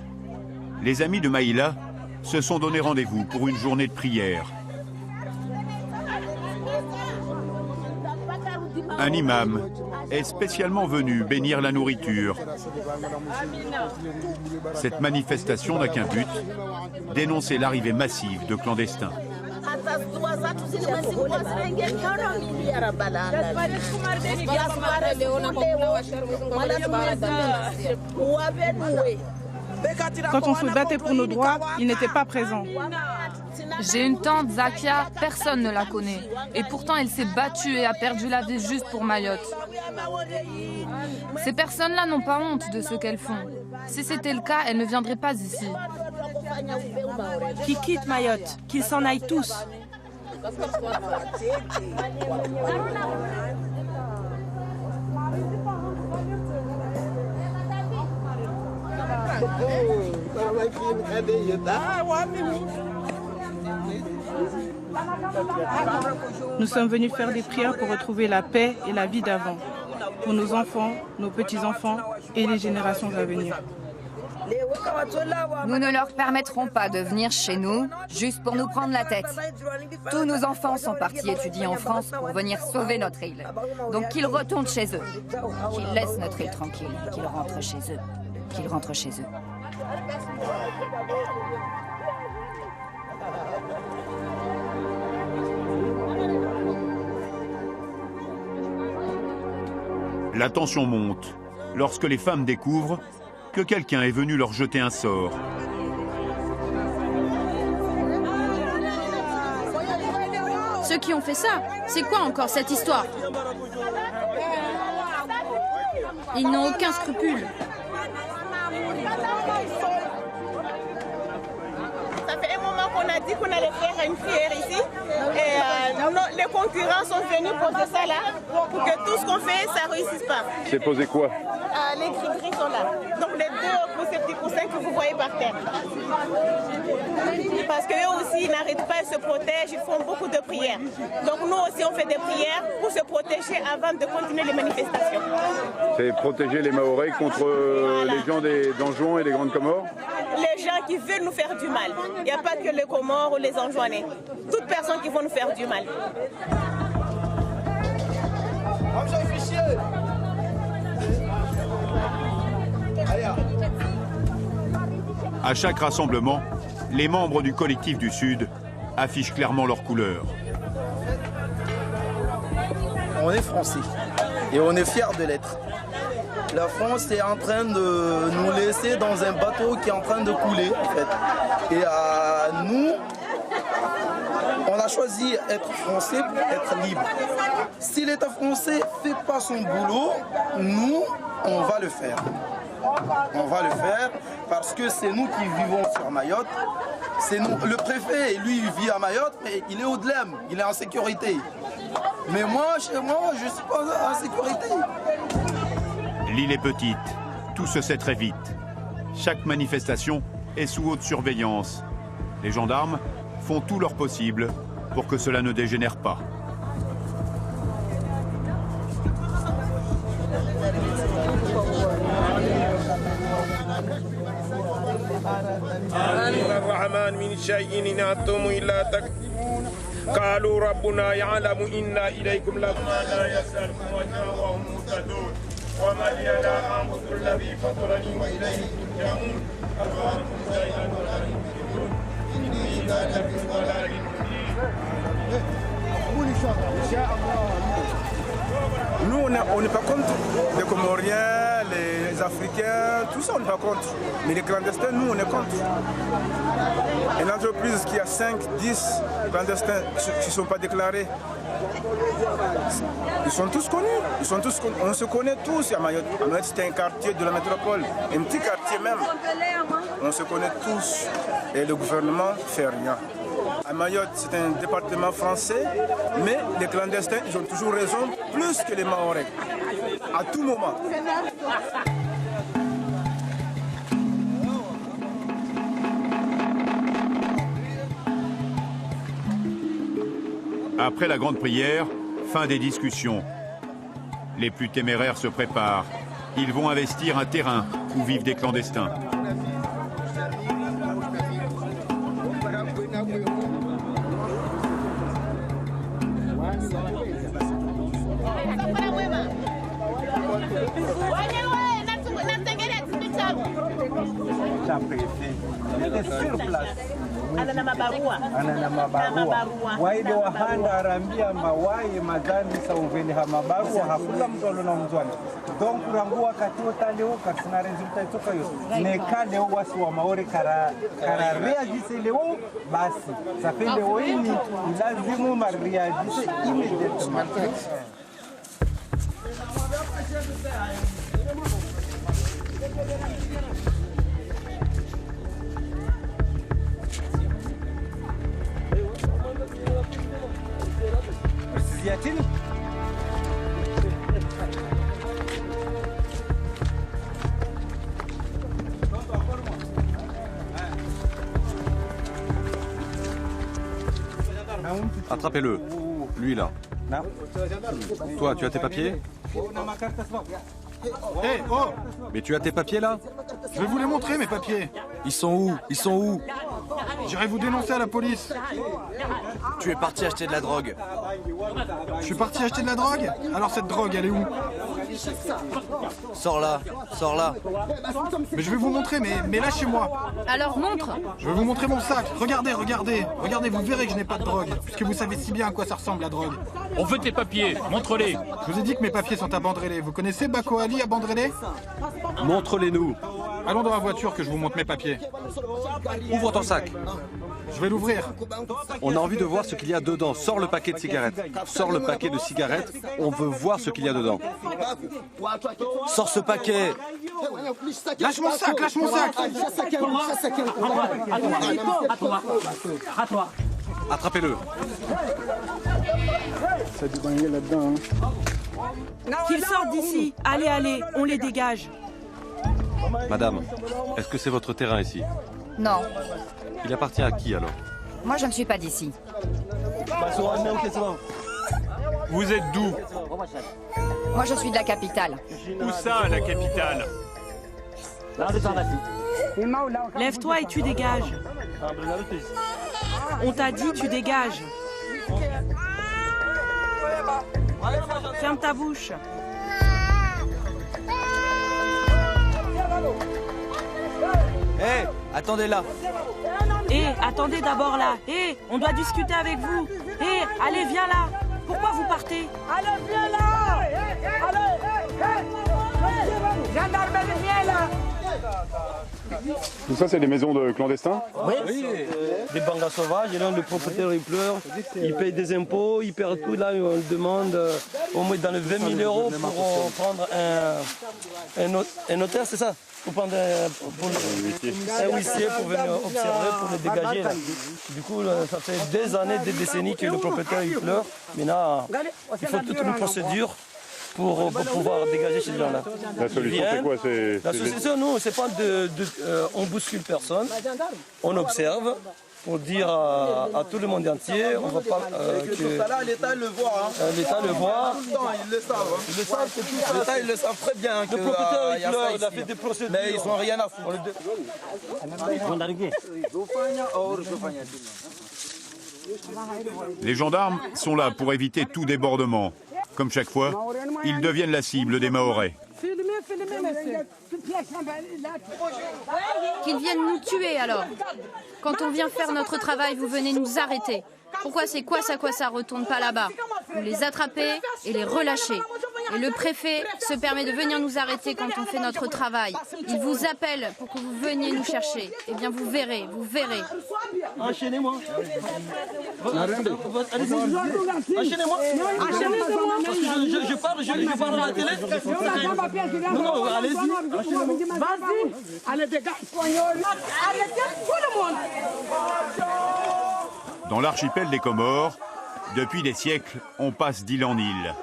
les amis de Maïla se sont donné rendez-vous pour une journée de prière. Un imam est spécialement venu bénir la nourriture. Cette manifestation n'a qu'un but, dénoncer l'arrivée massive de clandestins. Quand on se battait pour nos droits, ils n'étaient pas présents. J'ai une tante, Zakia, personne ne la connaît. Et pourtant, elle s'est battue et a perdu la vie juste pour Mayotte. Ces personnes-là n'ont pas honte de ce qu'elles font. Si c'était le cas, elles ne viendraient pas ici. Qu'ils quittent Mayotte, qu'ils s'en aillent tous. Nous sommes venus faire des prières pour retrouver la paix et la vie d'avant, pour nos enfants, nos petits-enfants et les générations à venir. Nous ne leur permettrons pas de venir chez nous juste pour nous prendre la tête. Tous nos enfants sont partis étudier en France pour venir sauver notre île. Donc qu'ils retournent chez eux, qu'ils laissent notre île tranquille, qu'ils rentrent chez eux, qu'ils rentrent chez eux. La tension monte lorsque les femmes découvrent que quelqu'un est venu leur jeter un sort. Ceux qui ont fait ça, c'est quoi encore cette histoire? Ils n'ont aucun scrupule. Ça fait un moment qu'on a dit qu'on allait faire une prière ici. Et les concurrents sont venus poser ça là pour que tout ce qu'on fait, ça ne réussisse pas. C'est posé quoi? Les gris-gris sont là. Donc les deux petits coussins que vous voyez par terre. Parce qu'eux aussi, ils n'arrêtent pas, ils se protègent, ils font beaucoup de prières. Donc nous aussi, on fait des prières pour se protéger avant de continuer les manifestations. C'est protéger les Mahorais contre les gens des Anjouans et des Grandes Comores? Les gens qui veulent nous faire du mal. Il n'y a pas que les Comores ou les Anjouanais. Toute personne qui va nous faire du mal. À chaque rassemblement, les membres du collectif du Sud affichent clairement leurs couleurs. On est français et on est fiers de l'être. La France est en train de nous laisser dans un bateau qui est en train de couler, en fait. Et nous, on a choisi être français pour être libre. Si l'État français ne fait pas son boulot, nous, on va le faire. On va le faire parce que c'est nous qui vivons sur Mayotte. C'est nous. Le préfet, lui, il vit à Mayotte, mais il est au Dlem, il est en sécurité. Mais moi, chez moi, je ne suis pas en sécurité. L'île est petite, tout se sait très vite. Chaque manifestation est sous haute surveillance. Les gendarmes font tout leur possible pour que cela ne dégénère pas. Nous, on n'est pas contre les Comoriens, les Africains, tout ça, on n'est pas contre. Mais les clandestins, nous, on est contre. Une entreprise qui a 5, 10 clandestins qui ne sont pas déclarés, ils sont tous connus. On se connaît tous à Mayotte. À Mayotte, c'est un quartier de la métropole, un petit quartier même. On se connaît tous et le gouvernement ne fait rien. À Mayotte, c'est un département français, mais les clandestins, ils ont toujours raison, plus que les Mahorais, à tout moment. Après la grande prière, fin des discussions. Les plus téméraires se préparent. Ils vont investir un terrain où vivent des clandestins. anana mabarua waide wahanda arambia mawaye mazandi sauveni ha mabarua hakula mtu alona mzwani donc rangua katota leo kasina resultat toka yo ne ka leo wasi wa maore kara réagissez leo basi ça fait leo hii lazima ma réagissez immédiatement. Siziatini? Attrapez-le. Lui là. Toi, tu as tes papiers? Hé, oh! Mais tu as tes papiers là? Je vais vous les montrer, mes papiers. Ils sont où? Ils sont où? J'irai vous dénoncer à la police. Tu es parti acheter de la drogue. Je suis parti acheter de la drogue? Alors cette drogue, elle est où? Sors là, sors là. Mais je vais vous montrer, mais lâchez-moi. Alors montre. Je vais vous montrer mon sac. Regardez, regardez. Regardez, vous verrez que je n'ai pas de drogue. Puisque vous savez si bien à quoi ça ressemble la drogue. On veut tes papiers, montre-les. Je vous ai dit que mes papiers sont à Bandrélé. Vous connaissez Bako Ali à Bandrélé? Montre-les-nous. Allons dans la voiture que je vous montre mes papiers. Ouvre ton sac. Je vais l'ouvrir. On a envie de voir ce qu'il y a dedans. Sors le paquet de cigarettes. Sors le paquet de cigarettes. On veut voir ce qu'il y a dedans. Sors ce paquet. Lâche mon sac, lâche mon sac. À toi. Attrapez-le. Ça a du bagner là-dedans. Qu'ils sortent d'ici. Allez, allez, on les dégage. Madame, est-ce que c'est votre terrain ici? Non. Il appartient à qui alors? Moi, je ne suis pas d'ici. Vous êtes d'où? Moi, je suis de la capitale. Où ça, la capitale? Lève-toi et tu dégages. On t'a dit, tu dégages. Ferme ta bouche. Hé, attendez là. Hé, attendez d'abord là. Hé, on doit discuter avec vous. Hé, allez, viens là. Pourquoi vous partez? Allez, viens là. Allez, gendarmerie, viens là. Tout ça, c'est des maisons de clandestins? Oui, des bangas sauvages, et là, le propriétaire, il pleure, il paye des impôts, il perd tout, là, on demande au moins dans les 20 000 € pour prendre un notaire, c'est ça? Pour prendre un huissier pour venir observer, pour le dégager. Là. Du coup, ça fait des années, des décennies que le propriétaire, il pleure. Maintenant, il faut toute une procédure pour pouvoir dégager ces gens-là. La solution, c'est quoi? La solution, nous, c'est pas on bouscule personne, on observe pour dire à tout le monde entier, on va pas l'État le voit. L'État le voit. Ils le savent. L'État, ils le savent très bien. Le propriétaire, il pleure, il a fait des procédures. Mais ils n'ont rien à foutre. Les gendarmes sont là pour éviter tout débordement. Comme chaque fois, ils deviennent la cible des Mahorais. Qu'ils viennent nous tuer alors. Quand on vient faire notre travail, vous venez nous arrêter. Pourquoi c'est quoi ça retourne pas là-bas? Vous les attrapez et les relâchez. Et le préfet se permet de venir nous arrêter quand on fait notre travail. Il vous appelle pour que vous veniez nous chercher. Eh bien, vous verrez, vous verrez. Enchaînez-moi. Allez-y. Enchaînez-moi. Enchaînez-moi. Parce que je parle à la télé. Non, allez-y. Vas-y. Allez, dégage. Arrêtez tout le monde. Dans l'archipel des Comores, depuis des siècles, on passe d'île en île.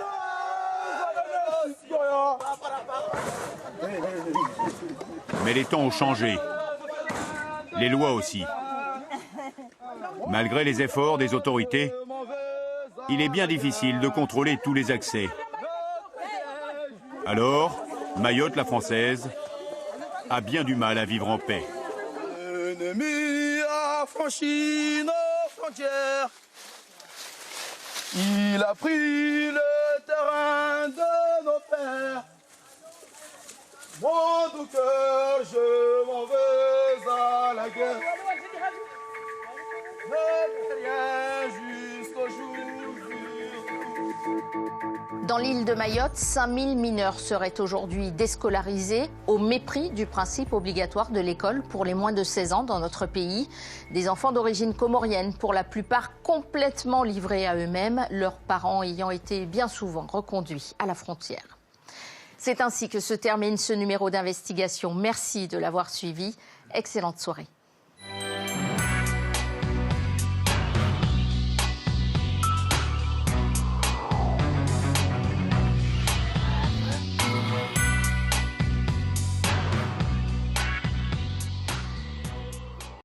Mais les temps ont changé. Les lois aussi. Malgré les efforts des autorités, il est bien difficile de contrôler tous les accès. Alors, Mayotte, la française, a bien du mal à vivre en paix. L'ennemi a franchi nos frontières. Il a pris le terrain de nos pères. Moi, tout cœur, je m'en vais à la guerre. Dans l'île de Mayotte, 5000 mineurs seraient aujourd'hui déscolarisés au mépris du principe obligatoire de l'école pour les moins de 16 ans dans notre pays. Des enfants d'origine comorienne, pour la plupart complètement livrés à eux-mêmes, leurs parents ayant été bien souvent reconduits à la frontière. C'est ainsi que se termine ce numéro d'investigation. Merci de l'avoir suivi. Excellente soirée.